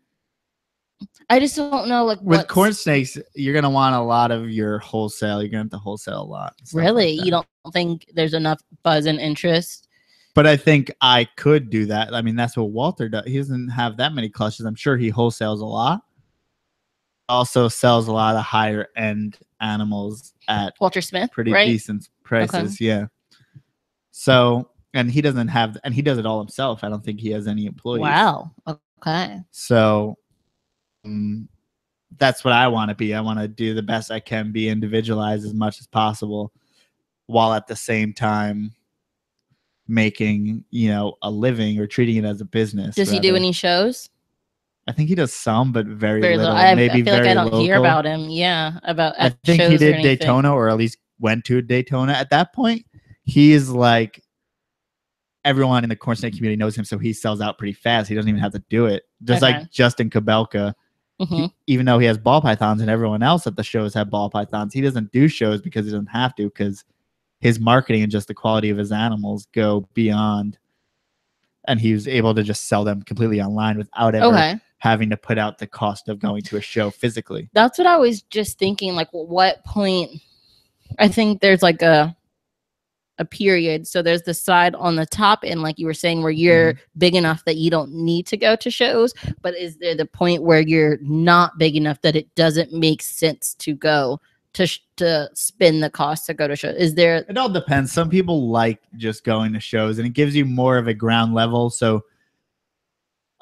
I just don't know. With corn snakes, you're gonna want a lot of your wholesale. You're gonna have to wholesale a lot. Really, you don't think there's enough buzz and interest? But I think I could do that. I mean, that's what Walter does. He doesn't have that many clutches. I'm sure he wholesales a lot. Also sells a lot of higher end animals at Walter Smith, pretty decent prices. Okay. Yeah. So. And he doesn't have, and he does it all himself. I don't think he has any employees. Wow. Okay. So that's what I want to be. I want to do the best I can, be individualized as much as possible, while at the same time making, a living or treating it as a business. Does he do any shows? I think he does some, but very little. Maybe I feel like I don't hear about him. Yeah. I think he did Daytona, or at least went to Daytona. At that point, he is like, everyone in the corn snake community knows him, so he sells out pretty fast. He doesn't even have to do it. Just like Justin Kabelka, even though he has ball pythons and everyone else at the shows have ball pythons, he doesn't do shows because he doesn't have to, because his marketing and just the quality of his animals go beyond. And he was able to just sell them completely online without ever having to put out the cost of going to a show physically. That's what I was just thinking. What point? I think there's a period. So there's the side on the top end, like you were saying, where you're big enough that you don't need to go to shows. But is there the point where you're not big enough that it doesn't make sense to go to spend the cost to go to shows? Is there? It all depends. Some people like just going to shows, and it gives you more of a ground level. So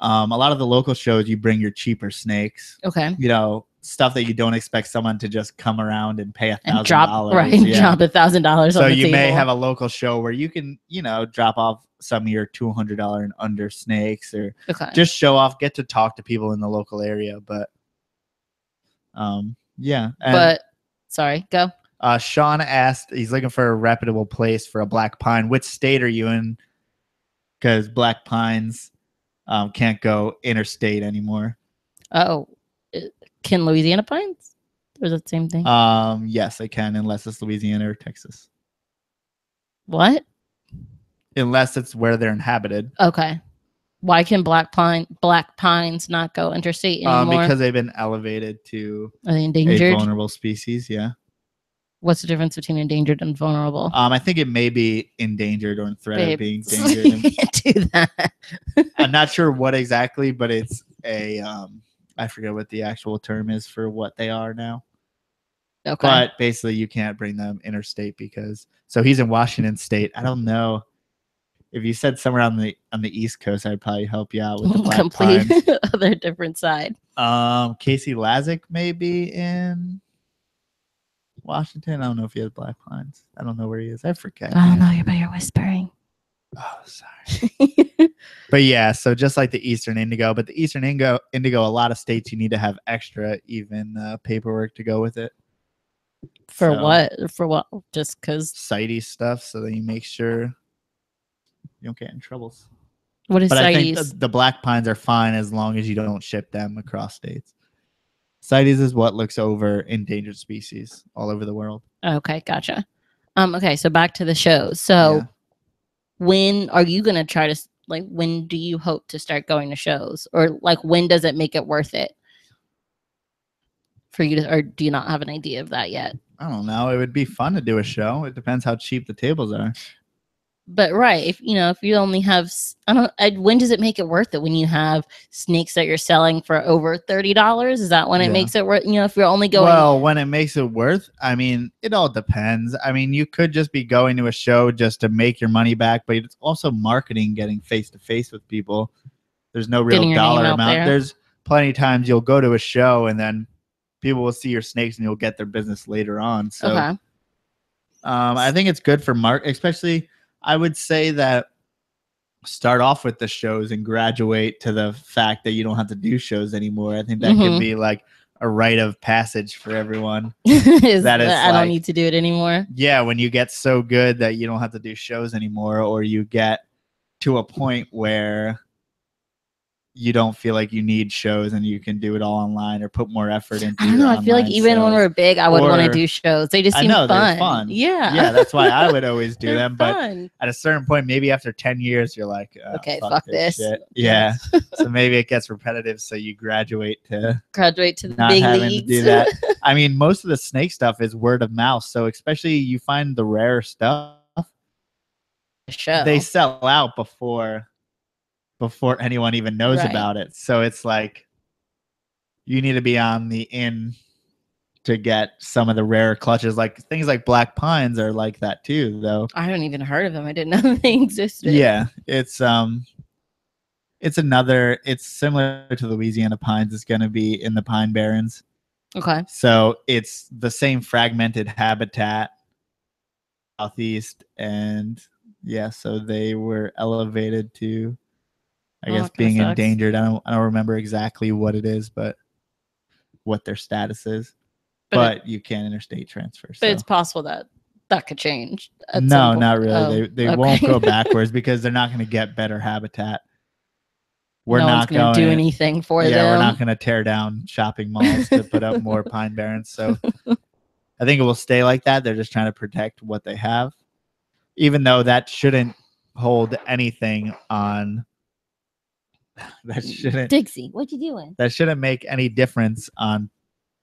a lot of the local shows, you bring your cheaper snakes. Okay. Stuff that you don't expect someone to just come around and pay $1,000. Drop $1,000. So you may have a local show where you can, drop off some of your $200 and under snakes, or just show off, get to talk to people in the local area. But yeah. But sorry, go. Sean asked, he's looking for a reputable place for a black pine. Which state are you in? Because black pines can't go interstate anymore. Oh. Can Louisiana pines? Or is it the same thing? Yes, they can, unless it's Louisiana or Texas. What? Unless it's where they're inhabited. Okay. Why can black pines not go interstate anymore? Because they've been elevated to Are they endangered? A vulnerable species. Yeah. What's the difference between endangered and vulnerable? I think it may be endangered or in threat of being endangered. You can't do that. I'm not sure what exactly, but it's a I forget what the actual term is for what they are now. Okay. But basically, you can't bring them interstate because. So he's in Washington State. I don't know if you said somewhere on the East Coast, I'd probably help you out with the black complete pines. Other different side. Casey Lazick may be in Washington. I don't know if he has black pines. I don't know where he is. I forget. I don't know, but you're whispering. Oh, sorry. But yeah, so just like the Eastern indigo, but the Eastern indigo, a lot of states you need to have extra even paperwork to go with it. For what? For what? Just because CITES stuff, so that you make sure you don't get in troubles. What is CITES? I think the black pines are fine as long as you don't ship them across states. CITES is what looks over endangered species all over the world. Okay, gotcha. Okay, so back to the show. So when are you going to try to like when do you hope to start going to shows, or like when does it make it worth it for you to, or do you not have an idea of that yet? I don't know. It would be fun to do a show. It depends how cheap the tables are. But right, if you only have, when does it make it worth it? When you have snakes that you're selling for over $30, is that when it makes it worth? If you're only going, well, when it makes it worth, I mean, it all depends. I mean, you could just be going to a show just to make your money back, but it's also marketing, getting face to face with people. There's no real dollar amount. There's plenty of times you'll go to a show and then people will see your snakes and you'll get their business later on. So, I think it's good for especially. I would say that start off with the shows and graduate to the fact that you don't have to do shows anymore. I think that could be like a rite of passage for everyone. I don't need to do it anymore. Yeah, when you get so good that you don't have to do shows anymore, or you get to a point where you don't feel like you need shows and you can do it all online or put more effort into. I don't know. I feel like even when we're big, I would want to do shows. They just seem fun. Yeah, that's why I would always do them. But at a certain point, maybe after 10 years, you're like, okay, fuck this shit. Yeah. So maybe it gets repetitive. So you graduate to the not big having leagues. to do that. I mean, most of the snake stuff is word of mouth. So especially you find the rare stuff, they sell out before anyone even knows about it. So it's like you need to be on the in to get some of the rare clutches. Like things like black pines are like that too, though. I haven't even heard of them. I didn't know they existed. Yeah, it's similar to Louisiana pines. It's going to be in the Pine Barrens. Okay. So it's the same fragmented habitat southeast, and so they were elevated to, I guess, being endangered. I don't remember exactly what it is, but what their status is. But you can interstate transfer. But it's possible that could change. No, not really. They won't go backwards because they're not going to get better habitat. We're not going to do anything for them. Yeah, we're not going to tear down shopping malls to put up more Pine Barrens. So I think it will stay like that. They're just trying to protect what they have, even though that shouldn't hold anything on. That shouldn't. Dixie, what you doing? That shouldn't make any difference on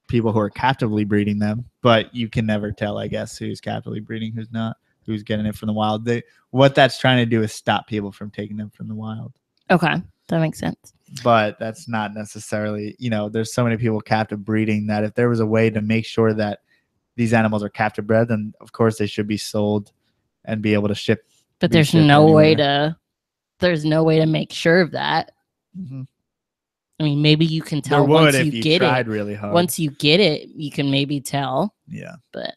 people who are captively breeding them. But you can never tell, I guess, who's captively breeding, who's not, who's getting it from the wild. What that's trying to do is stop people from taking them from the wild. Okay, that makes sense. But that's not necessarily, there's so many people captive breeding that if there was a way to make sure that these animals are captive bred, then of course they should be sold and be able to ship. But there's no way to make sure of that. Mm-hmm. I mean, maybe you can tell once you get it. Really hard. Once you get it, you can maybe tell. Yeah. But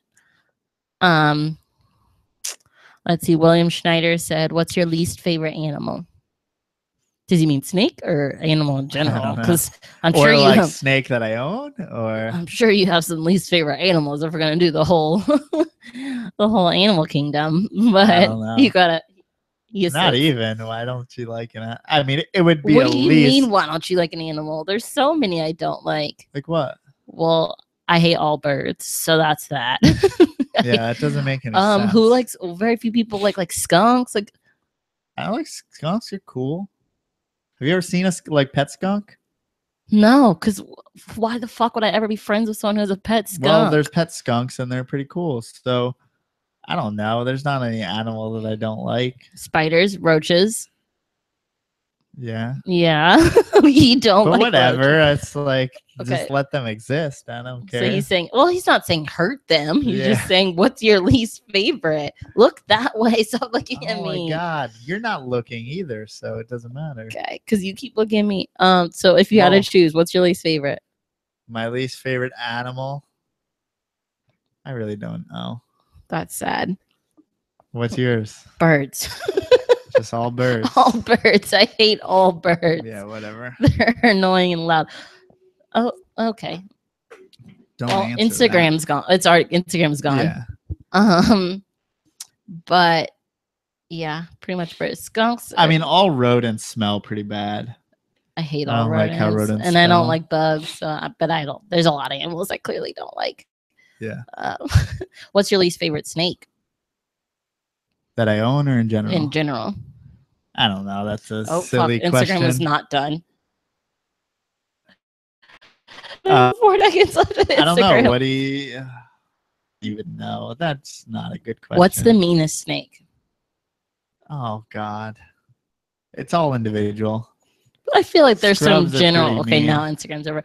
let's see. William Schneider said, "What's your least favorite animal?" Does he mean snake or animal in general? Because I'm sure you have snake that I own, or I'm sure you have some least favorite animals if we're gonna do the whole the whole animal kingdom. But you gotta. Not even. Why don't you like an? I mean, it would be. What do you mean? Why don't you like an animal? There's so many I don't like. Like what? Well, I hate all birds, so that's that. Yeah, that doesn't make any sense. Who likes? Very few people like skunks. Like, I like skunks. Are cool. Have you ever seen a pet skunk? No, because why the fuck would I ever be friends with someone who has a pet skunk? Well, there's pet skunks and they're pretty cool. So. I don't know. There's not any animal that I don't like. Spiders, roaches. Yeah. Yeah. You don't but like whatever. roaches. It's like, just let them exist. I don't care. So he's saying, well, he's not saying hurt them. He's just saying, what's your least favorite? Look that way. Stop looking at me. Oh my God. You're not looking either. So it doesn't matter. Okay. Because you keep looking at me. So if you had to choose, what's your least favorite? My least favorite animal? I really don't know. That's sad. What's yours? Birds. Just all birds. All birds. I hate all birds. Yeah, whatever. They're annoying and loud. Oh, okay. Don't Instagram's gone. Instagram's gone. Yeah. But yeah, pretty much birds. Skunks. I mean, all rodents smell pretty bad. I hate all rodents. Like how rodents and smell. I don't like bugs. But I don't. There's a lot of animals I clearly don't like. Yeah. What's your least favorite snake? That I own or in general? In general. I don't know. That's a Oh, silly fuck. question. Instagram is not done. Uh, 4 seconds left of I don't know. Instagram. What do you even know? That's not a good question. What's the meanest snake? Oh, God. It's all individual. I feel like there's Scrubs some are general. pretty Okay, mean. now Instagram's over.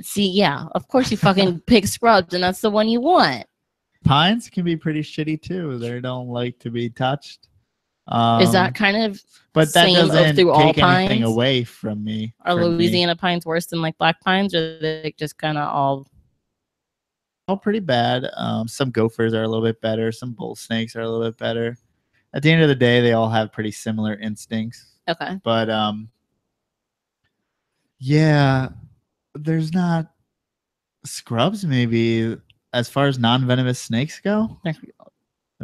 See, yeah, of course you fucking pick scrubs, and that's the one you want. Pines can be pretty shitty too. They don't like to be touched. Is that kind of but that same doesn't through all take anything pines? away from me. Are from me. Louisiana pines worse than like black pines, or are they just kind of all pretty bad? Some gophers are a little bit better. Some bull snakes are a little bit better. At the end of the day, they all have pretty similar instincts. okay? But yeah, there's not scrubs. Maybe as far as non-venomous snakes go, They're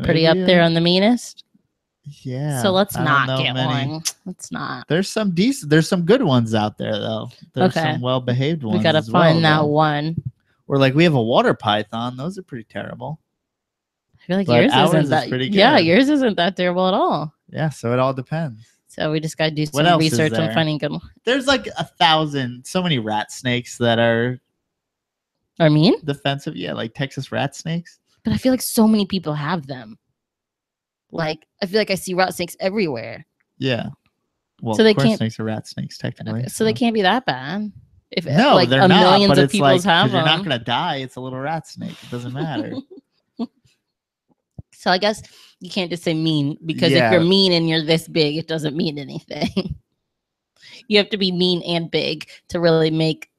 pretty up there on the meanest. Yeah. So let's I don't not know get many. one. Let's not. There's some decent. There's some good ones out there though. There's Okay. some well-behaved ones. We gotta as well, find that though. one. Or like we have a water python. Those are pretty terrible. I feel like But yours ours isn't is that. pretty Yeah, good. yours isn't that terrible at all. Yeah. So it all depends. So we just gotta do What some else is research on there? finding good ones. There's like 1,000. So many rat snakes that are I mean, defensive. Yeah, like Texas rat snakes. but I feel like so many people have them. Like I feel like I see rat snakes everywhere. Yeah. Well, So they of course, can't- snakes are rat snakes technically. Okay, so they can't be that bad. If No, like they're a not. millions But of it's people like have you're not them. gonna die. It's a little rat snake. It doesn't matter. So I guess you can't just say mean because Yeah. if you're mean and you're this big, it doesn't mean anything. You have to be mean and big to really make.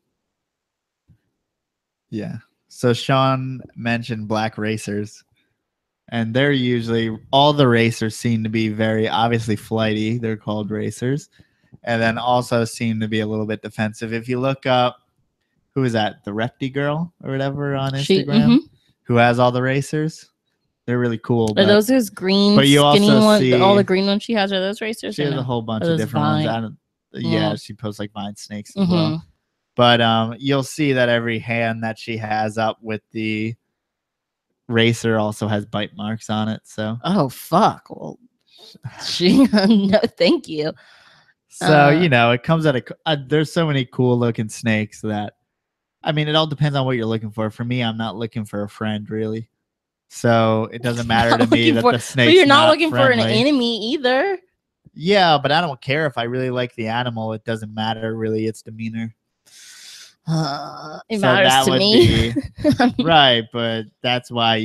Yeah. So Sean mentioned black racers, and they're usually all the racers seem to be very obviously flighty. They're called racers, and then also seem to be a little bit defensive. If you look up, who is that? The Repti girl or whatever on Instagram, who has all the racers. They're really cool. Are those green, but you skinny also ones? see- All the green ones she has are those racers? She or has no? a whole bunch Are of those different ones. vine? I don't. Yeah, Mm. she posts like vine snakes as well. But you'll see that every hand that she has up with the racer also has bite marks on it. So Oh fuck! Well, she no, thank you. you know, it comes at there's so many cool looking snakes that, I mean, it all depends on what you're looking for. For me, I'm not looking for a friend really. So it doesn't matter to me that the snake's But you're not looking for an friendly. enemy either. Yeah, but I don't care if I really like the animal. It doesn't matter really. It's demeanor. It So matters that to would me. be right, but that's why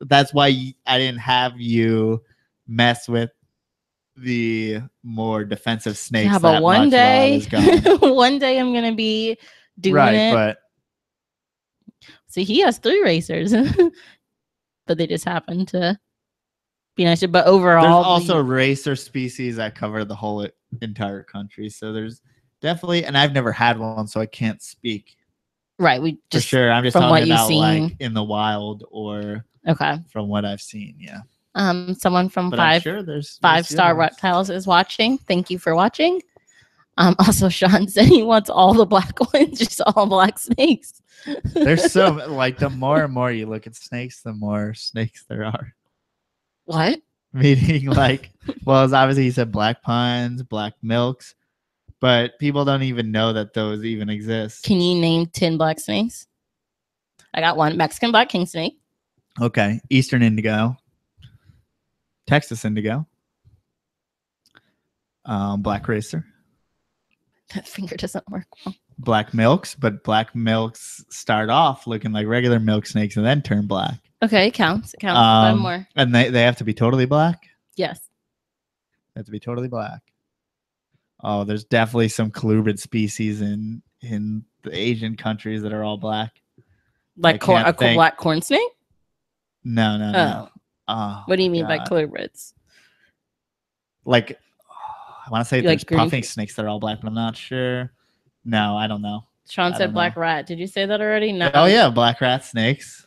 that's why I didn't have you mess with the more defensive snakes. Yeah, but that one much while I day, was gone. one day I'm gonna be doing right, it. but See, he has 3 racers, but they just happen to be nicer. But overall, there's also racer species that cover the whole entire country. So there's definitely, and I've never had one, so I can't speak. right. We For just sure. I'm just from what talking you've about seen. like in the wild or okay. from what I've seen. Yeah. Someone from But I'm 5 sure there's 5-star Yearlings. Reptiles is watching. Thank you for watching. Also, Sean said he wants all the black ones, just all black snakes. There's so like the more and more you look at snakes, the more snakes there are. What? Meaning like, well, it's obviously he said black pines, black milks, but people don't even know that those even exist. Can you name 10 black snakes? I got one. Mexican black king snake. Okay. Eastern indigo. Texas indigo. Black racer. That finger doesn't work well. Black milks, but black milks start off looking like regular milk snakes and then turn black. Okay, it counts. It counts. 5 more. And they have to be totally black? Yes. They have to be totally black. Oh, there's definitely some colubrid species in the Asian countries that are all black. Like black corn snake? No. Oh. Oh, What do you mean God. by colubrids? Like, I want to say You there's like green puffing snakes that are all black, but I'm not sure. No, I don't know. Sean I said don't black know. rat. Did you say that already? No. Oh yeah, black rat snakes.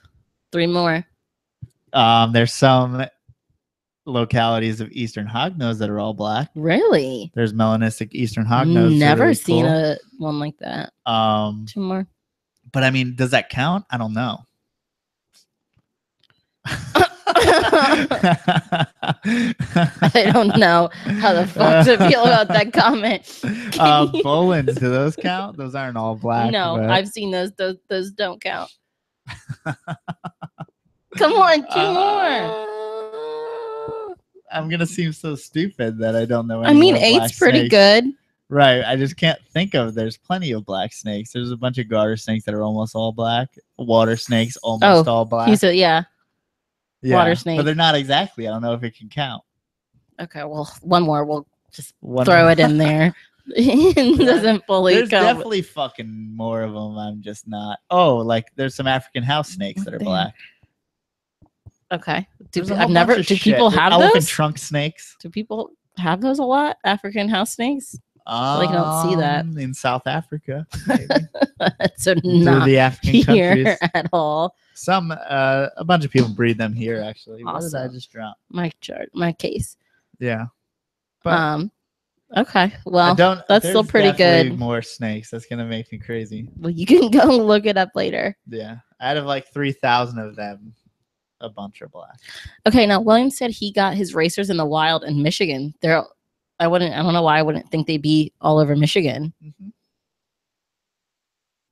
3 more. There's some localities of eastern hognose that are all black. Really? There's melanistic eastern hognose. Never really seen cool. a one like that. 2 more. But I mean, does that count? I don't know. I don't know how the fuck to feel about that comment. Bolins, do those count? Those aren't all black. No, but... I've seen those. Those don't count. Come on, 2 more. I'm gonna seem so stupid that I don't know. I mean, 8's pretty good. Right. I just can't think of. There's plenty of black snakes. There's a bunch of garter snakes that are almost all black. Water snakes almost all black. He said, yeah. Water snake. But they're not exactly. I don't know if it can count. Okay, well, one more. We'll just throw it in there. It doesn't fully There's count. definitely fucking more of them. I'm just not. Oh, like there's some African house snakes that are black. Okay. Do people have elephant those? Trunk snakes. Do people have those a lot? African house snakes? Like, I don't see that in South Africa. So not the African here countries at all. Some a bunch of people breed them here. Actually, Awesome. What did I just drop? My case. Yeah. But okay. Well, that's still pretty good. More snakes. That's gonna make me crazy. Well, you can go look it up later. Yeah. Out of like 3,000 of them, a bunch are black. Okay. Now William said he got his racers in the wild in Michigan. I don't know why I wouldn't think they'd be all over Michigan. Mm-hmm.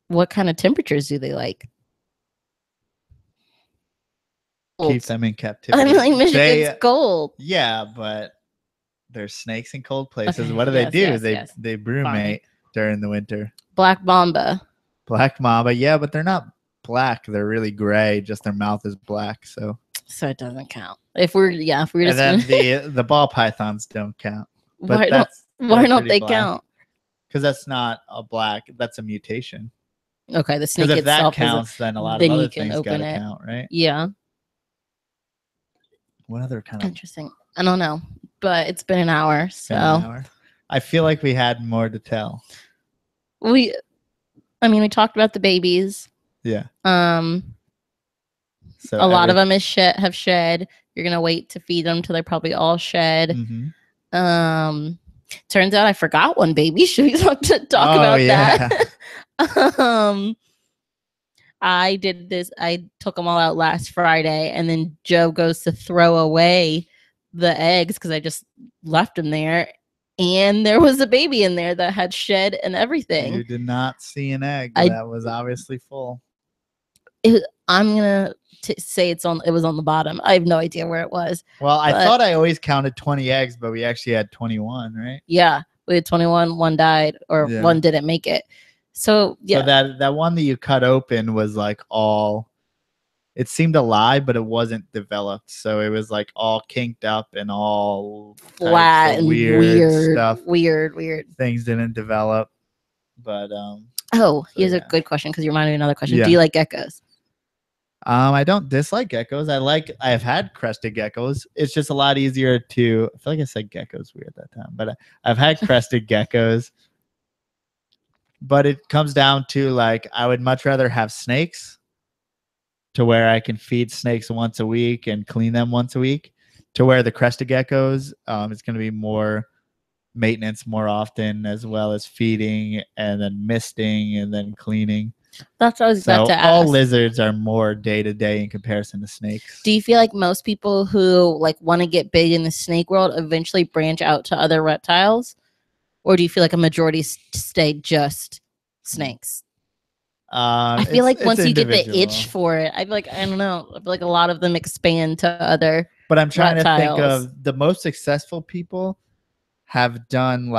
What kind of temperatures do they like? Keep them in captivity. I mean, like Michigan's cold. Yeah, but there's snakes in cold places. Okay, what do they do? They brumate during the winter. Black mamba. Black mamba. Yeah, but they're not black. They're really gray. Just their mouth is black. So it doesn't count. If we're just and then the ball pythons don't count. But why don't they count? Because that's not a black. That's a mutation. Okay, the snake if itself that counts, then a lot of other things gotta count, right? Yeah. What other kind of interesting? I don't know, but it's been an hour, so I feel like we had more to tell. We talked about the babies. Yeah. So a lot of them have shed. You're gonna wait to feed them till they're probably all shed. Mm-hmm. Turns out I forgot one baby. Should we talk about that? I did this. I took them all out last Friday, and then Joe goes to throw away the eggs because I just left them there, and there was a baby in there that had shed and everything. You did not see an egg that was obviously full. I'm gonna say it was on the bottom. I have no idea where it was. Well, I thought I always counted 20 eggs, but we actually had 21, right? Yeah, we had 21. One died, or one didn't make it. So yeah, so that one that you cut open was like all. It seemed alive, but it wasn't developed. So it was like all kinked up and all flat and weird stuff. Weird things didn't develop. But here's a good question because you reminded me of another question. Yeah. Do you like geckos? I don't dislike geckos. I've had crested geckos. It's just a lot easier to. I feel like I said geckos weird that time, but I've had crested geckos. But it comes down to like I would much rather have snakes, to where I can feed snakes once a week and clean them once a week, to where the crested geckos, it's going to be more maintenance more often, as well as feeding and then misting and then cleaning. That's what I was about to ask. All lizards are more day to day in comparison to snakes. Do you feel like most people who want to get big in the snake world eventually branch out to other reptiles, or do you feel like a majority stay just snakes? I feel like once you get the itch for it, I don't know. I feel like a lot of them expand to other. But I'm trying reptiles. To think of the most successful people have done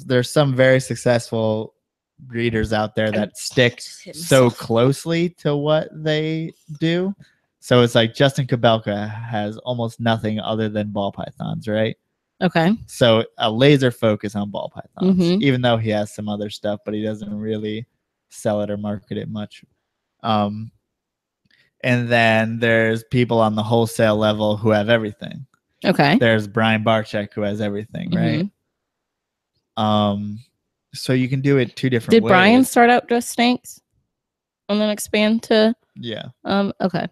there's some very successful breeders out there that stick so closely to what they do. So it's like Justin Kabelka has almost nothing other than ball pythons, right? Okay. So a laser focus on ball pythons, even though he has some other stuff, but he doesn't really sell it or market it much. And then there's people on the wholesale level who have everything. Okay. There's Brian Barczyk who has everything, right? So you can do it two different ways. Did Brian start out just snakes and then expand to? Yeah. Okay.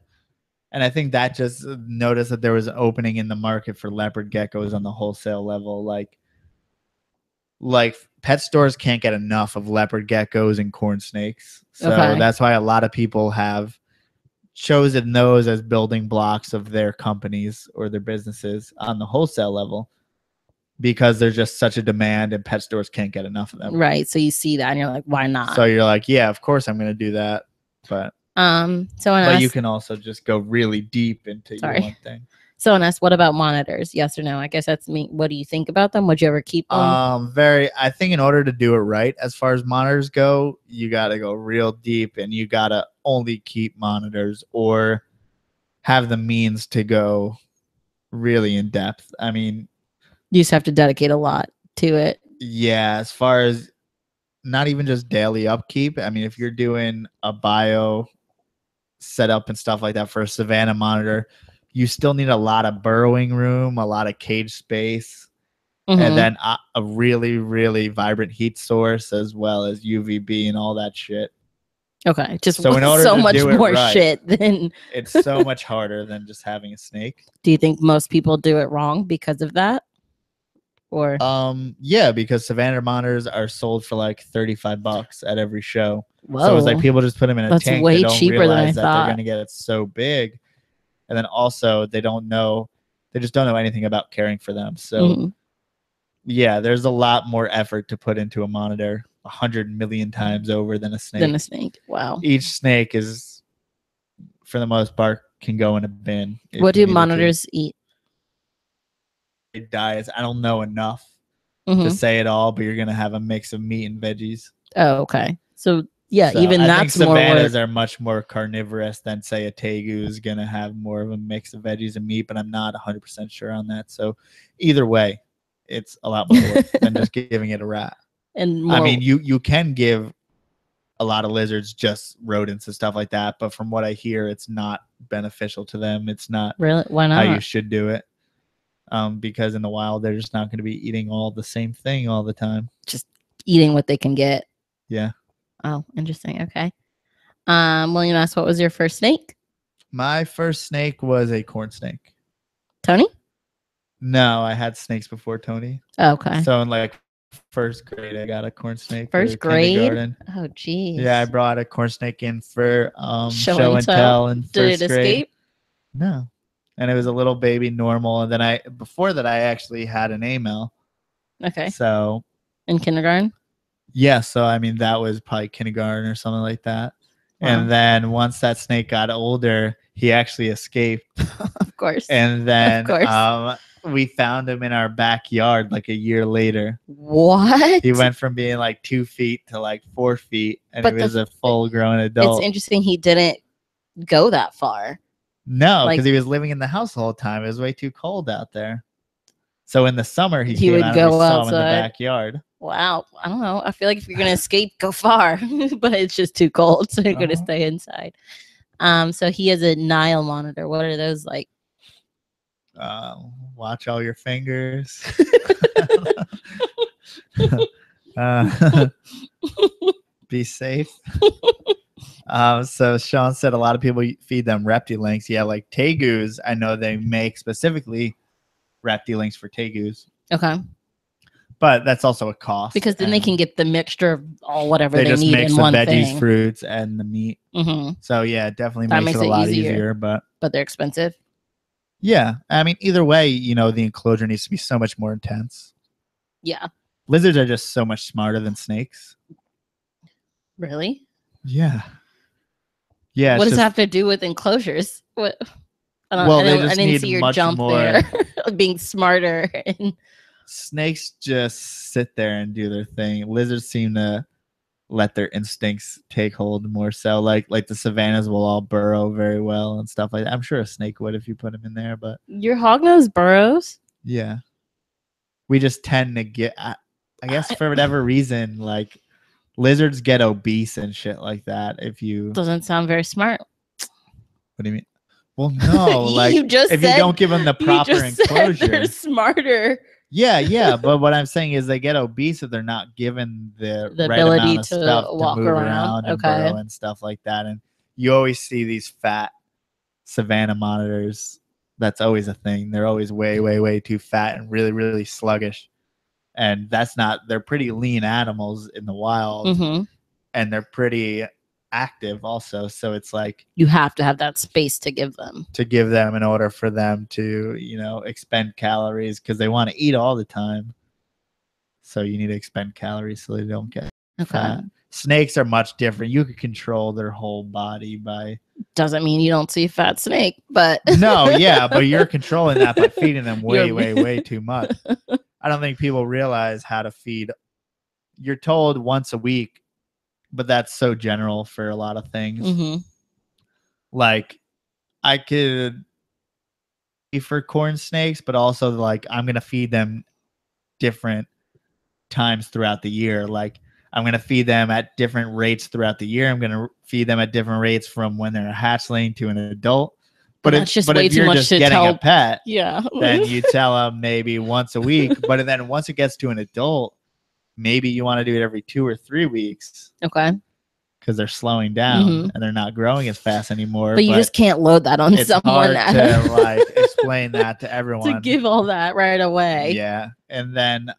And I think that just noticed that there was an opening in the market for leopard geckos on the wholesale level. Like pet stores can't get enough of leopard geckos and corn snakes. So that's why a lot of people have chosen those as building blocks of their companies or their businesses on the wholesale level because there's just such a demand and pet stores can't get enough of them. Right. So you see that and you're like, why not? So you're like, yeah, of course I'm going to do that. But you can also just go really deep into your one thing. Someone asked, what about monitors? Yes or no? I guess that's me. What do you think about them? Would you ever keep them? I think in order to do it right, as far as monitors go, you got to go real deep and you got to only keep monitors or have the means to go really in depth. I mean, you just have to dedicate a lot to it. Yeah. As far as not even just daily upkeep. I mean, if you're doing a bio setup and stuff like that for a Savannah monitor, you still need a lot of burrowing room, a lot of cage space, and then a really, really vibrant heat source as well as UVB and all that shit. Okay, just so in order so to much do more right, shit than it's so much harder than just having a snake. Do you think most people do it wrong because of that? Or yeah, because Savannah monitors are sold for like $35 at every show. Whoa. So it's like people just put them in a tank. Way they don't cheaper realize than I that thought. They're going to get it so big. And then also they just don't know anything about caring for them. So yeah, there's a lot more effort to put into a monitor 100 million times over than a snake. Wow. Each snake is, for the most part, can go in a bin. What do monitors eat? Diets. I don't know enough to say it all, but you're going to have a mix of meat and veggies. Oh, okay. So yeah, even I that's think more Savannahs work. are much more carnivorous than, say, a Tegu is going to have more of a mix of veggies and meat, but I'm not 100% sure on that. So either way, it's a lot more work than just giving it a rat. And more, I mean, you can give a lot of lizards just rodents and stuff like that, but from what I hear, it's not beneficial to them. It's not really why not how you should do it. Because in the wild, they're just not going to be eating all the same thing all the time. Just eating what they can get. Yeah. Oh, interesting. Okay. William asked, what was your first snake? My first snake was a corn snake. Tony? No, I had snakes before Tony. Oh, okay. So in like first grade, I got a corn snake. First grade? Oh, geez. Yeah, I brought a corn snake in for show and tell in first grade. Did it escape? No. And it was a little baby normal. And then before that, I actually had an AML. Okay. So in kindergarten? Yeah. So, I mean, that was probably kindergarten or something like that. Wow. And then once that snake got older, he actually escaped. Of course. And then we found him in our backyard like a year later. What? He went from being like 2 feet to like 4 feet. And he was a full grown adult. It's interesting he didn't go that far. No, because he was living in the house the whole time. It was way too cold out there. So in the summer, he would go outside. Saw him in the backyard. Wow. I don't know. I feel like if you're going to escape, go far. But it's just too cold, so you're going to stay inside. So he has a Nile monitor. What are those like? Watch all your fingers. Be safe. So Sean said a lot of people feed them Reptilinks. Yeah, like Tegus, I know they make specifically Reptilinks for Tegus. Okay. But that's also a cost. Because then they can get the mixture of all whatever they need in one thing. They just mix the veggies, fruits, and the meat. So yeah, it definitely makes it a lot easier. But they're expensive. Yeah. I mean, either way, the enclosure needs to be so much more intense. Yeah. Lizards are just so much smarter than snakes. Really? Yeah. Yeah. What does it have to do with enclosures? What? I didn't see your jump more there. Being smarter. Snakes just sit there and do their thing. Lizards seem to let their instincts take hold more. So like the savannas will all burrow very well and stuff like that. I'm sure a snake would if you put him in there, but your hognose burrows? Yeah. We just tend to get, I guess for whatever reason, like lizards get obese and shit like that. If you doesn't sound very smart. What do you mean? Well, no, like you don't give them the proper enclosure, they're smarter. Yeah, but what I'm saying is they get obese if they're not given the right ability amount of stuff to move around and burrow and stuff like that. And you always see these fat Savannah monitors. That's always a thing. They're always way, way, way too fat and really, really sluggish. And they're pretty lean animals in the wild. And they're pretty active also, so it's like you have to have that space to give them in order for them to, you know, expend calories, because they want to eat all the time, so you need to expend calories so they don't get fat. Snakes are much different. You can control their whole body by doesn't mean you don't see a fat snake, but no, yeah, but you're controlling that by feeding them way too much. I don't think people realize how to feed. You're told once a week, but that's so general for a lot of things. Like, I could for corn snakes, but also like I'm gonna feed them different times throughout the year. Like, I'm gonna feed them at different rates throughout the year. I'm gonna feed them at different rates from when they're a hatchling to an adult. But it's just way if too you're much just to getting tell. a pet, then you Yeah. tell them maybe once a week. But then once it gets to an adult, maybe you want to do it every 2 or 3 weeks. Okay. Because they're slowing down and they're not growing as fast anymore. But you just can't load that on someone. It's hard to like explain that to everyone. To give all that right away. Yeah. And then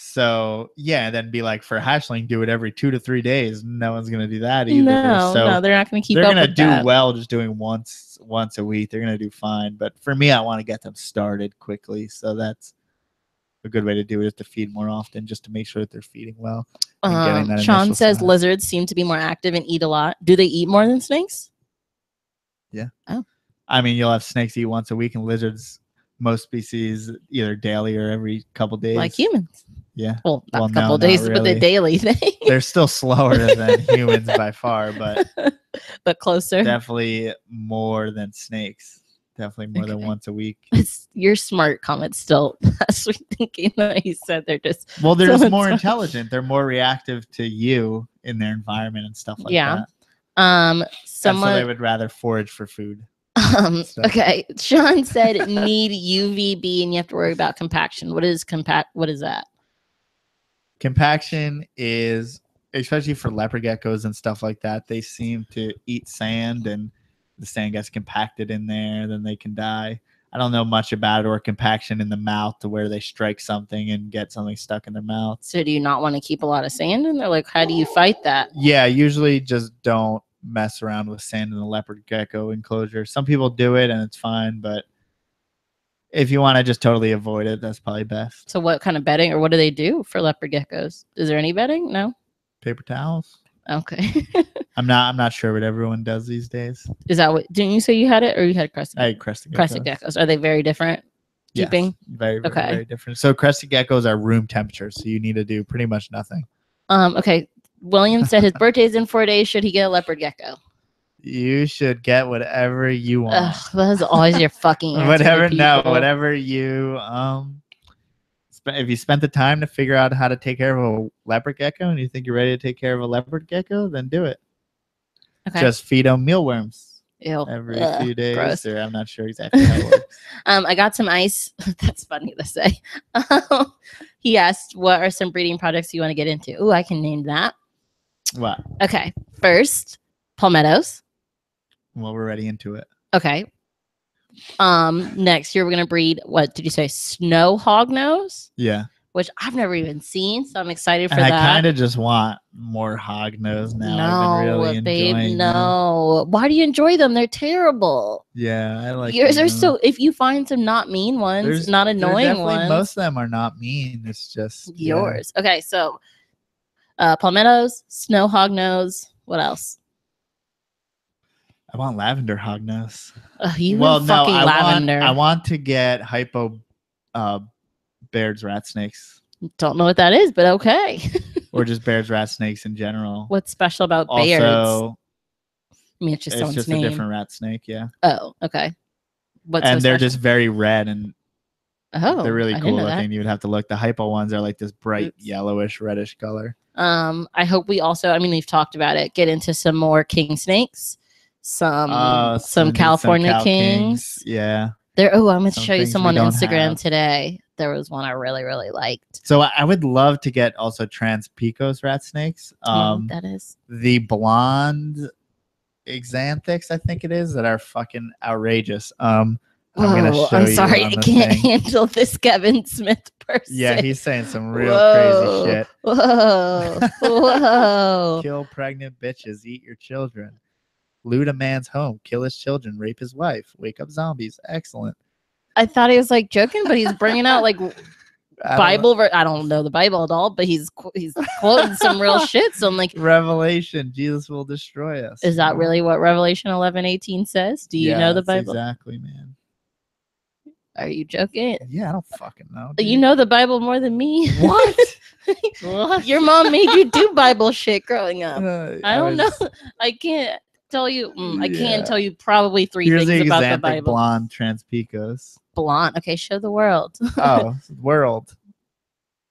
so yeah, then be like, for hatchling, do it every 2 to 3 days. No one's gonna do that either. No, they're not gonna keep up with that. They're gonna do well just doing once a week. They're gonna do fine. But for me, I want to get them started quickly. So that's a good way to do it, is to feed more often, just to make sure that they're feeding well. Sean says lizards seem to be more active and eat a lot. Do they eat more than snakes? Yeah. Oh. I mean, you'll have snakes eat once a week, and lizards, most species, either daily or every couple days. Like humans. Yeah. Well, not a couple days, really. But the daily thing. They're still slower than humans by far, but closer. Definitely more than snakes. Definitely more than once a week. Your smart comment still has me thinking that you said they're just... Well, they're just more intelligent. They're more reactive to you in their environment and stuff like that. So they would rather forage for food. Okay. Sean said need UVB and you have to worry about compaction. What is that? Compaction is, especially for leopard geckos and stuff like that, they seem to eat sand, and the sand gets compacted in there, then they can die. I don't know much about it, or compaction in the mouth to where they strike something and get something stuck in their mouth. So do you not want to keep a lot of sand in there? Like, how do you fight that? Yeah, usually just don't mess around with sand in the leopard gecko enclosure. Some people do it and it's fine, but if you want to just totally avoid it, that's probably best. So what kind of bedding, or what do they do for leopard geckos? Is there any bedding? No? Paper towels. Okay. I'm not sure what everyone does these days. Is that what, didn't you say you had it, or you had crested? I had crested geckos. Crested geckos. Are they very different? Keeping? Yes, very different. So crested geckos are room temperature, so you need to do pretty much nothing. Okay. William said his birthday's in 4 days. Should he get a leopard gecko? You should get whatever you want. Ugh, that's always your fucking answer. Whatever you if you spent the time to figure out how to take care of a leopard gecko and you think you're ready to take care of a leopard gecko, then do it. Okay. Just feed them mealworms. Ew. Every few days. Gross. Or I'm not sure exactly how it works. I got some ice. That's funny to say. He asked, what are some breeding projects you want to get into? Ooh, I can name that. What? Okay. First, palmettos. Well, we're already into it. Okay. Next year we're gonna breed, what did you say, snow hognose? Yeah. Which I've never even seen, so I'm excited for that. I kind of just want more hognose now. I've been really enjoying them. Why do you enjoy them? They're terrible. Yeah, I like yours. Are so. If you find some not mean ones, not annoying ones, most of them are not mean. It's just yours. Yeah. Okay, so palmettos, snow hognose. What else? I want lavender hognose. Lavender. I want to get hypo Baird's rat snakes. Don't know what that is, but okay. Or just Baird's rat snakes in general. What's special about Baird's? I mean, it's just a different rat snake, yeah. Oh, okay. They're just very red, and they're really cool looking. You would have to look. The hypo ones are like this bright yellowish, reddish color. I hope we also, I mean, we've talked about it, get into some more king snakes. Some California kings. Yeah. I'm going to show you some on Instagram today. There was one I really, really liked. So I would love to get also Trans-Pecos rat snakes. That is the blonde Xanthics, I think it is, that are fucking outrageous. I'm gonna show I'm you sorry, on I the can't thing. handle this Kevin Smith person. Yeah, he's saying some real crazy shit. Whoa. Whoa. Kill pregnant bitches, eat your children. Loot a man's home, kill his children, rape his wife, wake up zombies. Excellent. I thought he was like joking, but he's bringing out like Bible. I don't know the Bible at all, but he's quoting some real shit. So I'm like, Revelation, Jesus will destroy us. is that really what Revelation 11:18 says? Do you know the Bible? Exactly, man. Are you joking? Yeah, I don't fucking know. Dude. You know the Bible more than me. What? What? Your mom made you do Bible shit growing up. I don't know. I can't tell you. I can't tell you probably three things about the Bible. Blonde Transpicos. Blonde. Okay, show the world. Oh, world.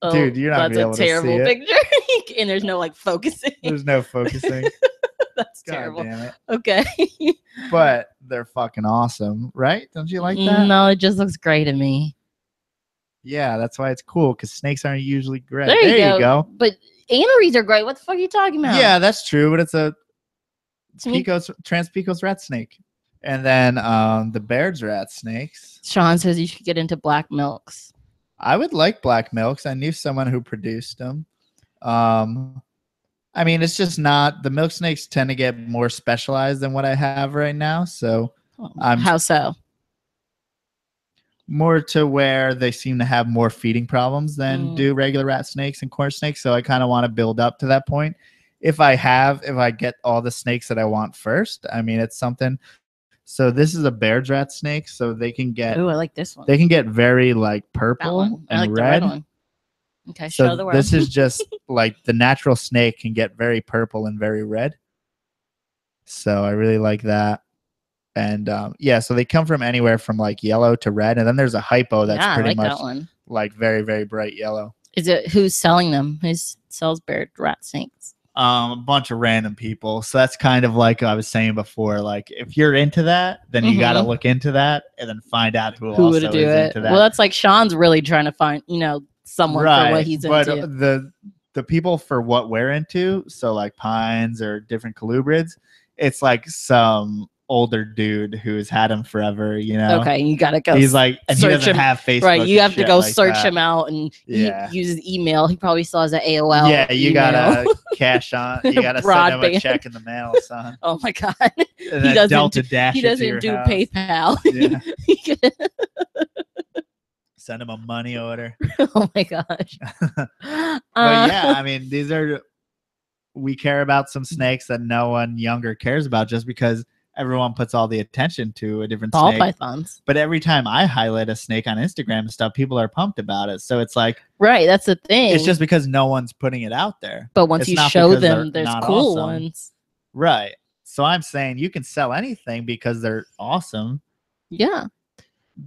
Oh, dude, you're not gonna be able to see it. that's a terrible picture. And there's no like focusing. There's no focusing. That's God terrible. Damn it. Okay. But they're fucking awesome, right? Don't you like that? No, it just looks gray to me. Yeah, that's why it's cool, because snakes aren't usually gray. There you go. But aneries are gray. What the fuck are you talking about? Yeah, that's true, but it's a Transpicos rat snake. And then the Baird's rat snakes. Sean says you should get into black milks. I would like black milks. I knew someone who produced them. I mean, it's just not, the milk snakes tend to get more specialized than what I have right now. So how so? More to where they seem to have more feeding problems than do regular rat snakes and corn snakes. So I kind of want to build up to that point. If I get all the snakes that I want first, I mean, it's something. So this is a Baird's rat snake. So they can get, oh, I like this one. They can get very like purple and like red. The red one. Okay, so show the world. This is just like the natural snake can get very purple and very red. So I really like that. And yeah, so they come from anywhere from like yellow to red. And then there's a hypo that's pretty much like very, very bright yellow. Is it who's selling them? Who sells Baird's rat snakes? A bunch of random people. So that's kind of like I was saying before. Like if you're into that, then you got to look into that and then find out who also is into that. Well, that's like Sean's really trying to find, someone for what he's into. But the people for what we're into, so like pines or different colubrids, it's like some older dude who's had him forever, Okay, you gotta go. He's like, and he doesn't have Facebook. Right, you have to go like search that. him out and use his email. He probably still has an AOL. Yeah, you gotta cash on. You gotta send him a check in the mail, son. Oh my god, and he doesn't do house. PayPal. Yeah. Send him a money order. Oh my gosh. But yeah, I mean, we care about some snakes that no one younger cares about just because everyone puts all the attention to a different ball snake. pythons. But every time I highlight a snake on Instagram and stuff, people are pumped about it. So it's like, right, that's the thing. It's just because no one's putting it out there. But once you show them, there's cool ones. Right. So I'm saying you can sell anything because they're awesome. Yeah.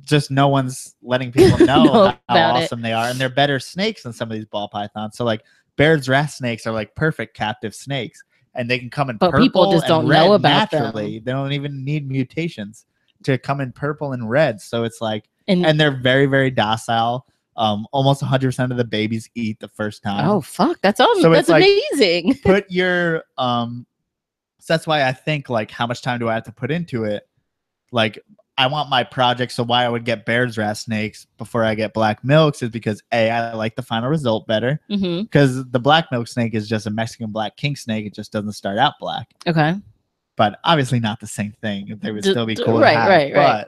Just no one's letting people know how awesome they are. And they're better snakes than some of these ball pythons. So like Baird's rat snakes are like perfect captive snakes. And they can come in purple people just don't know about naturally. Them. They don't even need mutations to come in purple and red. So it's like, and they're very, very docile. Almost 100% of the babies eat the first time. Oh, fuck. That's awesome. So that's amazing. Like, put your, so that's why I think like, how much time do I have to put into it? Like, I want my project. So why I would get Baird's rat snakes before I get black milks is because I like the final result better. Because the black milk snake is just a Mexican black king snake. It just doesn't start out black. Okay. But obviously not the same thing. They would still be cool. Right.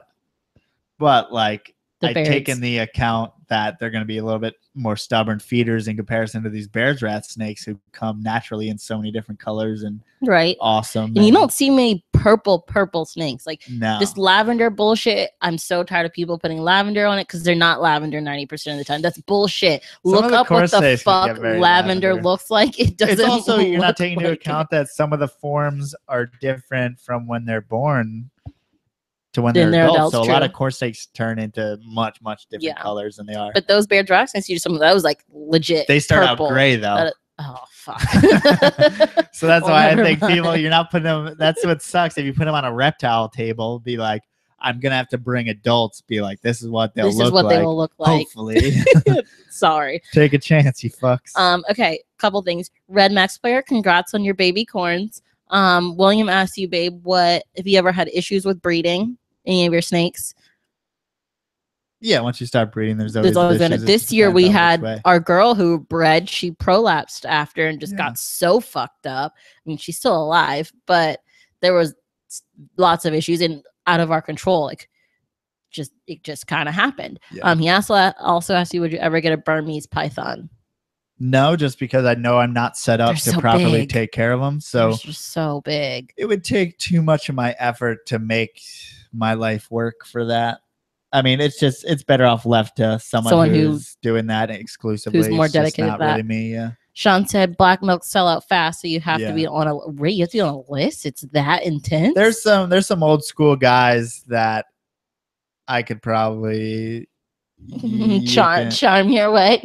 But like I take in the account that they're going to be a little bit more stubborn feeders in comparison to these Baird's rat snakes who come naturally in so many different colors and awesome. And you don't see many purple snakes. Like this lavender bullshit. I'm so tired of people putting lavender on it because they're not lavender 90% of the time. That's bullshit. Look up what the fuck lavender looks like. It doesn't. It's also you're not taking into account that some of the forms are different from when they're born to when they're adults. So a lot of corn snakes turn into much different colors than they are. But those Baird's rat snakes, some of those like legit. They start out gray though. Oh fuck. So that's why I think people, you're not putting them. That's what sucks. If you put them on a reptile table, be like, I'm gonna have to bring adults. Be like, this is what they'll look like. This is what they will look like. Hopefully. Sorry. Take a chance, you fucks. Okay, couple things. Red Max player, congrats on your baby corns. William asked you, babe, what if you ever had issues with breeding any of your snakes? Yeah, once you start breeding, there's There's always always issues. this year we had our girl who bred, she prolapsed after and just got so fucked up. I mean, she's still alive, but there was lots of issues and out of our control. Like, it just kind of happened. Yeah. He also asked you, would you ever get a Burmese python? No, just because I know I'm not set up to properly take care of them. So they're just so big. It would take too much of my effort to make my life work for that. I mean, it's better off left to someone who's doing that exclusively. Who's more dedicated to that. Really me, yeah. Sean said black milk sell out fast, so you have to be on a you have to be on a list. It's that intense. There's some old school guys that I could probably charm your way.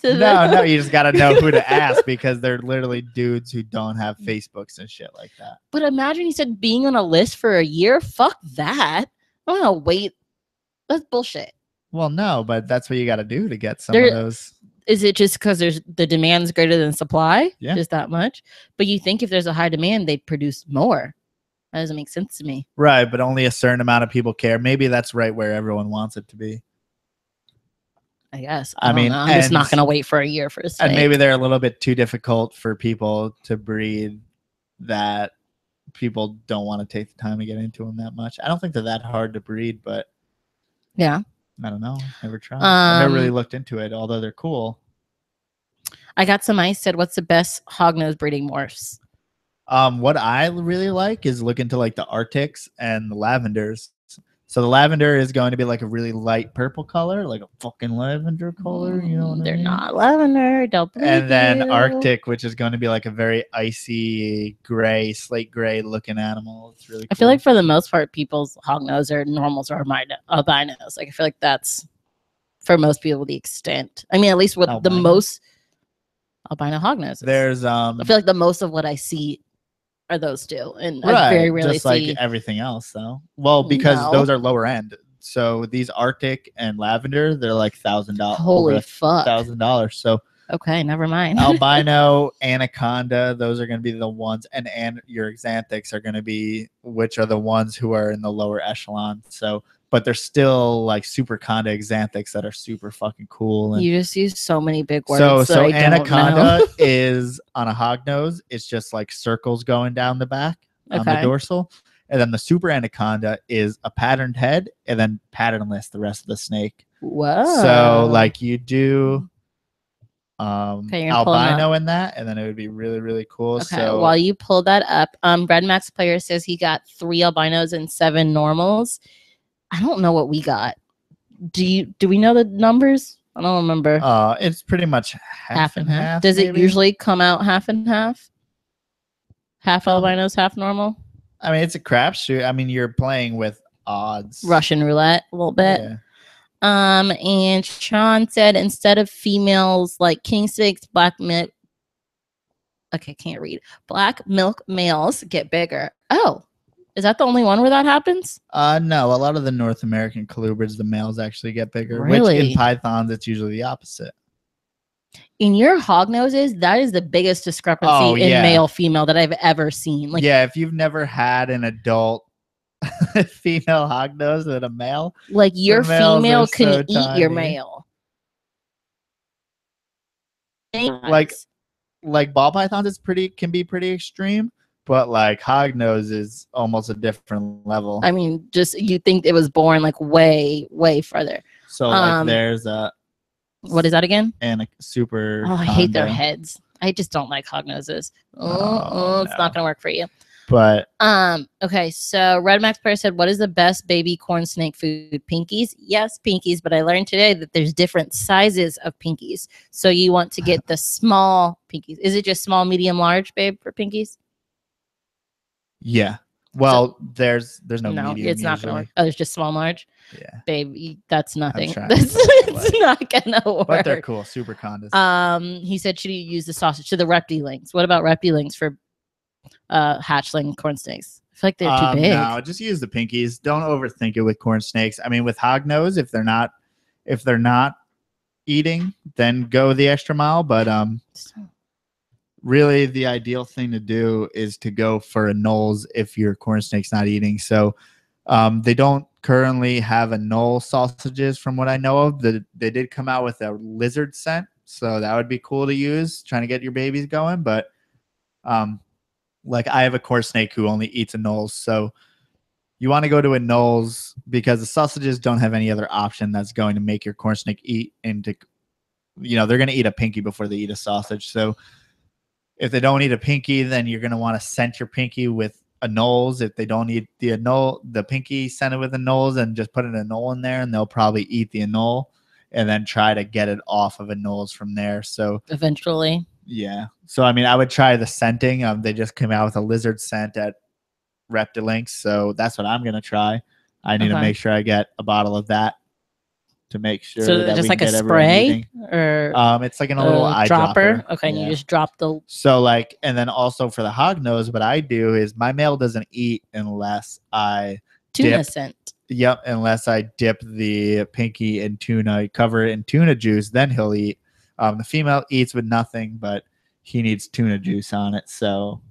No, you just gotta know who to ask because they're literally dudes who don't have Facebooks and shit like that. But imagine he said being on a list for a year. Fuck that. I don't know. Wait, that's bullshit. Well, no, but that's what you got to do to get some of those. Is it just because the demand's greater than supply? Yeah, just that much. But you think if there's a high demand, they produce more. That doesn't make sense to me. Right, but only a certain amount of people care. Maybe that's right where everyone wants it to be. I guess. I mean, I'm just not going to wait for a year for a snake. And maybe they're a little bit too difficult for people to breed that people don't want to take the time to get into them that much. I don't think they're that hard to breed, but yeah. I don't know. Never tried. I never really looked into it, although they're cool. I got some ice said, what's the best hognose breeding morphs? What I really like is look into like the Arctics and the lavenders. So the lavender is going to be like a really light purple color, like a fucking lavender color. You know what I mean? They're not lavender. Don't believe And then you. Arctic, which is going to be like a very icy gray, slate gray looking animal. It's really cool. I feel like for the most part, people's hognose or normals or albinos. Like I feel like that's for most people the extent. I mean, at least with the most albino hognoses. There's I feel like the most of what I see are those two, and right, I very rarely just like see everything else though. Well, because those are lower end. So these Arctic and lavender, they're like $1,000. Holy fuck, $1,000. So okay, never mind. Albino, anaconda, those are going to be the ones, and your xanthics are going to be which are the ones who are in the lower echelon. So, but they're still like super conda xanthics that are super fucking cool. And you just use so many big words. So anaconda is on a hognose. It's just like circles going down the back on the dorsal. And then the super anaconda is a patterned head and then patternless the rest of the snake. Whoa. So like you do albino in that, and then it would be really, really cool. Okay, so while you pull that up, Red Max Player says he got 3 albinos and 7 normals. I don't know what we got. Do we know the numbers? I don't remember. It's pretty much half and half. Does it usually come out half and half? Half albinos, half normal? I mean, it's a crapshoot. I mean, you're playing with odds. Russian roulette a little bit. Yeah. And Sean said instead of females like king snakes, black milk. Okay, can't read. Black milk males get bigger. Oh, is that the only one where that happens? No, a lot of the North American colubrids, the males actually get bigger. Really? Which in pythons, it's usually the opposite. In your hognoses, that is the biggest discrepancy in male female that I've ever seen. Like, yeah, if you've never had an adult female hognose than a male, like your female can eat your male. Like ball pythons, can be pretty extreme, but like hognose is almost a different level. I mean, just you think it was born like way further. So like there's a what is that again? And a super. Oh, I hate their heads. I just don't like hognoses. It's not gonna work for you. But okay, so Red Max Player said, what is the best baby corn snake food? Pinkies? Yes, pinkies, but I learned today that there's different sizes of pinkies. So you want to get the small pinkies. Is it just small, medium, large, babe, for pinkies? Yeah. Well, there's no medium. It's not gonna work. Oh, it's just small, large. Yeah, babe, that's nothing. It's not gonna work. But they're cool, super condas. He said, should you use the sausage to the reptilings? What about reptilings for hatchling corn snakes? I feel like they're too big. No, just use the pinkies. Don't overthink it with corn snakes. I mean, with hognose, if they're not eating, then go the extra mile. But really, the ideal thing to do is to go for a nulls if your corn snake's not eating. So they don't currently have anole sausages from what I know of. They did come out with a lizard scent, so that would be cool to use trying to get your babies going. But like I have a core snake who only eats anoles, so you want to go to anoles because the sausages don't have any other option that's going to make your corn snake eat into, they're going to eat a pinky before they eat a sausage. So if they don't eat a pinky, then you're going to want to scent your pinky with anoles. If they don't eat the pinky, scent it with anoles and just put an anole in there, and they'll probably eat the anole and then try to get it off of anoles from there. So eventually. Yeah. So, I mean, I would try the scenting. They just came out with a lizard scent at Reptiles, so that's what I'm going to try. I need to make sure I get a bottle of that to make sure that just we like can a get spray or it's like in a little eye dropper. Okay, and you just drop the. So like, and then also for the hog nose, what I do is my male doesn't eat unless I tuna scent. Yep, unless I dip the pinky in tuna, cover it in tuna juice, then he'll eat. The female eats with nothing, but he needs tuna juice on it. So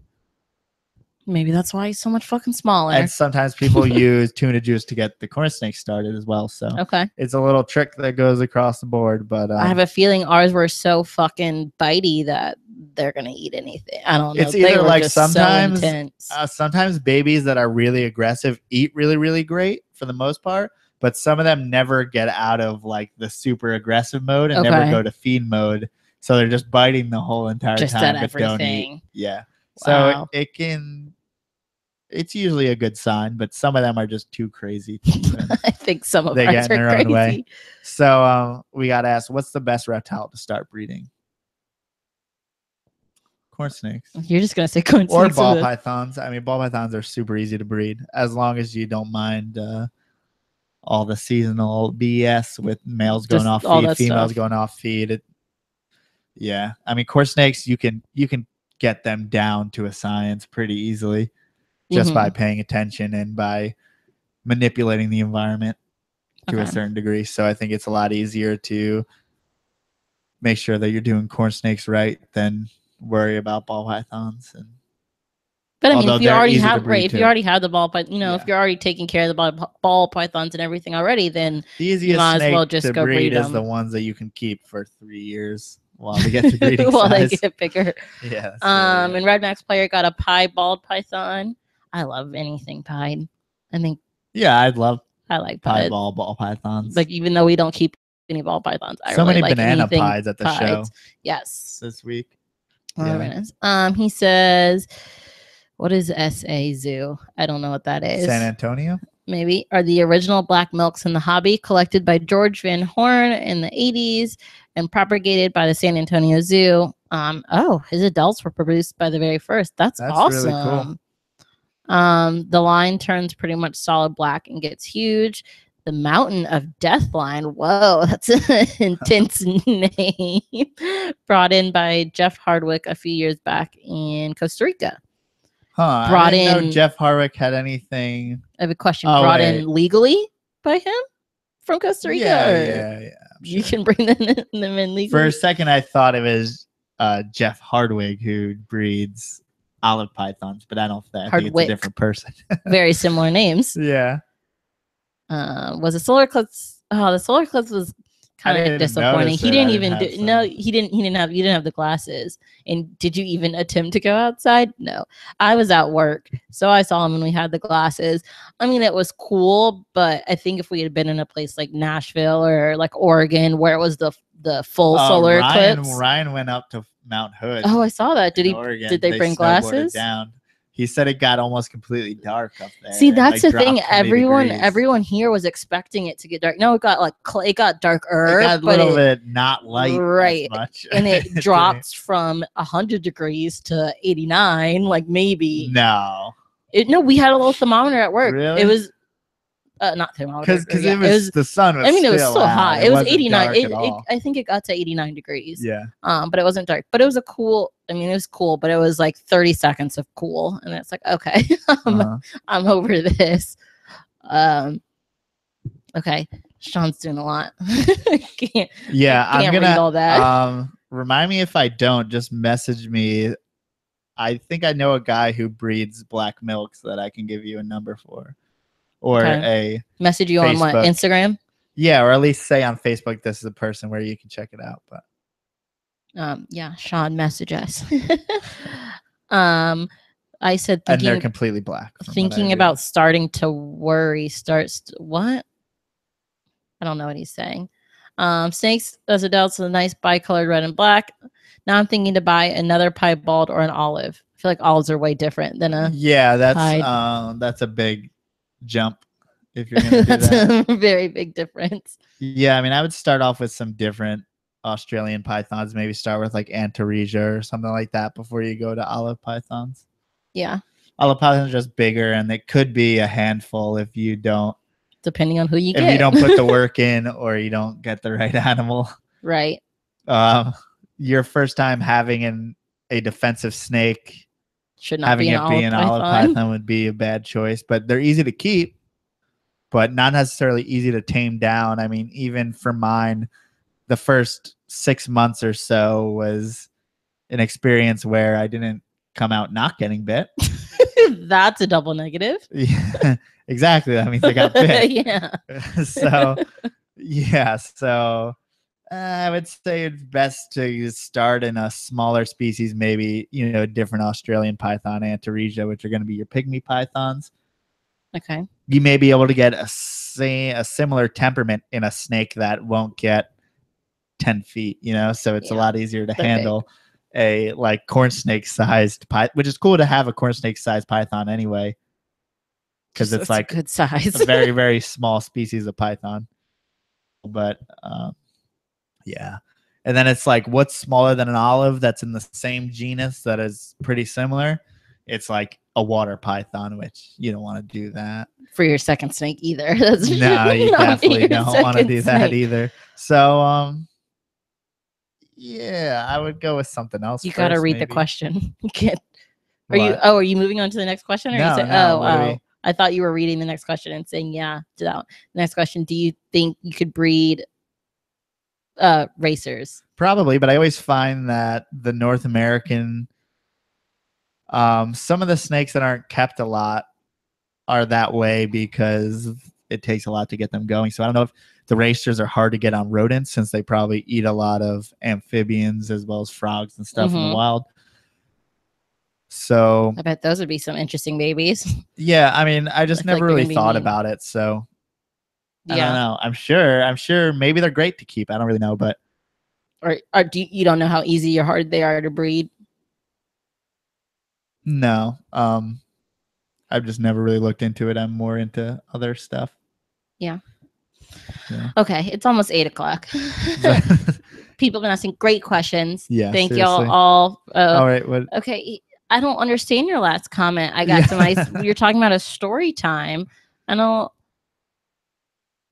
maybe that's why he's so much fucking smaller. And sometimes people use tuna juice to get the corn snake started as well. So it's a little trick that goes across the board. But I have a feeling ours were so fucking bitey that they're gonna eat anything. I don't know. It's either like sometimes babies that are really aggressive eat really, really great for the most part. But some of them never get out of like the super aggressive mode and never go to feed mode. So they're just biting the whole entire time, but don't eat. Yeah. So it's usually a good sign, but some of them are just too crazy. I think some of they ours get in are their crazy. own way. So we got to ask, what's the best reptile to start breeding? Corn snakes. You're just going to say corn snakes. Or ball pythons. I mean, ball pythons are super easy to breed as long as you don't mind all the seasonal BS with males going off feed, females going off feed. Yeah. I mean, corn snakes, you can get them down to a science pretty easily just by paying attention and by manipulating the environment to a certain degree. So I think it's a lot easier to make sure that you're doing corn snakes right than worry about ball pythons. But I mean, if you already have the ball python, if you're already taking care of the ball pythons and everything already, then the easiest you might as well just go breed is the ones that you can keep for 3 years while they get to breeding while size. they get bigger. Yeah. And Red Max player got a pied python. I love anything pied. I think. Yeah, I like pied ball pythons. Like even though we don't keep any ball pythons, I so really many like banana pies at the show. Yes. This week. He says, what is SA Zoo? I don't know what that is. San Antonio? Maybe. Are the original black milks in the hobby collected by George Van Horn in the 80s and propagated by the San Antonio Zoo. His adults were produced by the very first. That's awesome. Really cool. The line turns pretty much solid black and gets huge. The Mountain of Death line. Whoa, that's an intense name. Brought in by Jeff Hardwick a few years back in Costa Rica. Huh. I didn't know Jeff Hardwick had anything. I have a question. Brought in legally by him from Costa Rica? Yeah. Sure. You can bring them in legally. For a second, I thought it was Jeff Hardwick who breeds olive pythons, but I think it's a different person. Very similar names. Yeah. Was a solar eclipse? Oh, the solar eclipse was kind of disappointing. He didn't even do. No, he didn't. You didn't have the glasses. And did you even attempt to go outside? No, I was at work, so I saw him when we had the glasses. I mean, it was cool, but I think if we had been in a place like Nashville or like Oregon, where it was the full solar eclipse. Ryan went up to Mount Hood. Oh, I saw that. Did they bring glasses? Down. He said it got almost completely dark up there. See, that's the thing. Everyone here was expecting it to get dark. No, it got it got darker. It got a little bit not light as much. And it dropped from 100 degrees to 89, like maybe. No, we had a little thermometer at work. Really? It was not thermometer because it was the sun was. I mean, it was still hot. It was 89. I think it got to 89 degrees. Yeah. But it wasn't dark. But it was it was cool, but it was like 30 seconds of cool, and it's like, okay, I'm over this. Okay, Sean's doing a lot. I'm gonna read all that. Remind me if I don't. Just message me. I think I know a guy who breeds black milks that I can give you a number for. or Okay. a Message you on what, Facebook. Instagram? Yeah, or at least say on Facebook this is a person where you can check it out. But Yeah, Sean, message us. I said and they're thinking completely black. from what I thinking read. about starting to worry starts what? I don't know what he's saying. Snakes as adults with a nice bicolored red and black. Now I'm thinking to buy another piebald or an olive. I feel like olives are way different than a Yeah, pied. that's a big jump if you're gonna do That's that. a very big difference. Yeah, I mean, I would start off with some different Australian pythons. Maybe start with like Antaresia or something like that before you go to olive pythons. Yeah, Olive pythons are just bigger, and they could be a handful if you don't depending on who you if get. you don't put the work in or you don't get the right animal. Right. Your first time having a defensive snake, Should not having be an it be olive an python. olive python would be a bad choice. But they're easy to keep, but not necessarily easy to tame down. I mean, even for mine, the first 6 months or so was an experience where I didn't come out not getting bit. That's a double negative. Yeah, exactly. That means I got bit. Yeah. So, yeah. So I would say it's best to start in a smaller species, maybe, a different Australian python, Antaresia, which are going to be your pygmy pythons. Okay. You may be able to get a similar temperament in a snake that won't get 10 feet, so it's a lot easier to handle a like corn snake sized python, which is cool to have a corn snake sized python anyway, because it's like a good size. a very, very small species of python. But yeah. And then it's like, what's smaller than an olive that's in the same genus that is pretty similar? It's like a water python, which you don't want to do that. For your second snake either. That's No, you definitely don't want to do that either. So, yeah, I would go with something else. You got to read the question. You can't. Are you moving on to the next question? Or No, you say, no. I thought you were reading the next question and saying, yeah, to that one. Next question. Do you think you could breed racers? Probably, but I always find that the North American, some of the snakes that aren't kept a lot are that way because it takes a lot to get them going. So I don't know if the racers are hard to get on rodents since they probably eat a lot of amphibians as well as frogs and stuff in the wild. So I bet those would be some interesting babies. Yeah, I mean, I just never really thought about it. So I don't know. I'm sure maybe they're great to keep. I don't really know, but or you don't know how easy or hard they are to breed? No. I've just never really looked into it. I'm more into other stuff. Yeah. Okay, it's almost 8:00. People have been asking great questions. Yeah. Thank y'all all. All right. Okay. I don't understand your last comment. I got some nice. You're talking about a story time. I don't.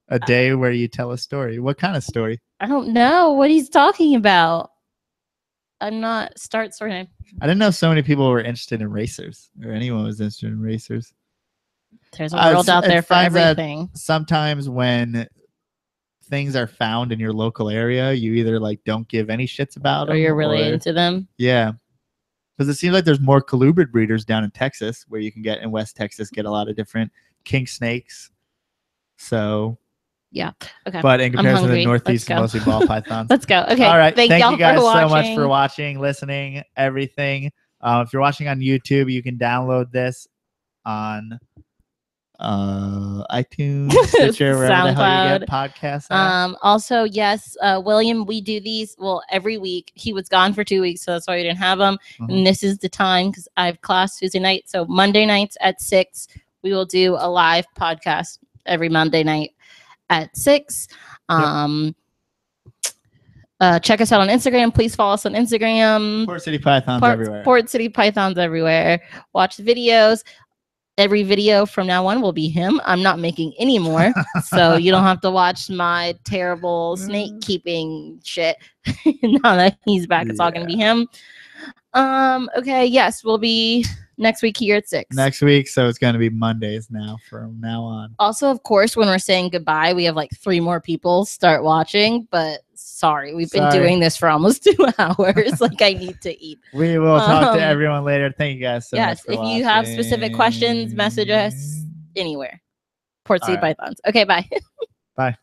A day where you tell a story. What kind of story? I don't know what he's talking about. I'm not. Start story time. I didn't know so many people were interested in racers, or anyone was interested in racers. There's a world out there for everything. Sometimes when things are found in your local area, you either like don't give any shits about them, or you're really into them. Yeah, because it seems like there's more colubrid breeders down in Texas, where you can get in West Texas, get a lot of different king snakes. So yeah, okay. But in comparison to the Northeast, mostly ball pythons. Let's go. Okay. All right. Thank you guys so much for watching, listening, everything. If you're watching on YouTube, you can download this on iTunes, Stitcher, wherever the hell you get podcasts at. Also, yes, William, we do these every week. He was gone for 2 weeks, so that's why we didn't have him. And this is the time because I have class Tuesday night. So Monday nights at 6, we will do a live podcast every Monday night at 6. Check us out on Instagram. Please follow us on Instagram. Petportcitypythons everywhere. Petportcitypythons everywhere. Watch the videos. Every video from now on will be him. I'm not making any more, so you don't have to watch my terrible snake keeping shit. Now that he's back, it's all gonna be him. Okay, yes, we'll be next week here at 6. Next week, so it's gonna be Mondays now from now on. Also, of course, when we're saying goodbye, we have like 3 more people start watching, but sorry, we've been doing this for almost 2 hours. Like, I need to eat. We will talk to everyone later. Thank you guys so much for watching. If you have specific questions, message us anywhere. Port City All right. Pythons. Okay, bye. Bye.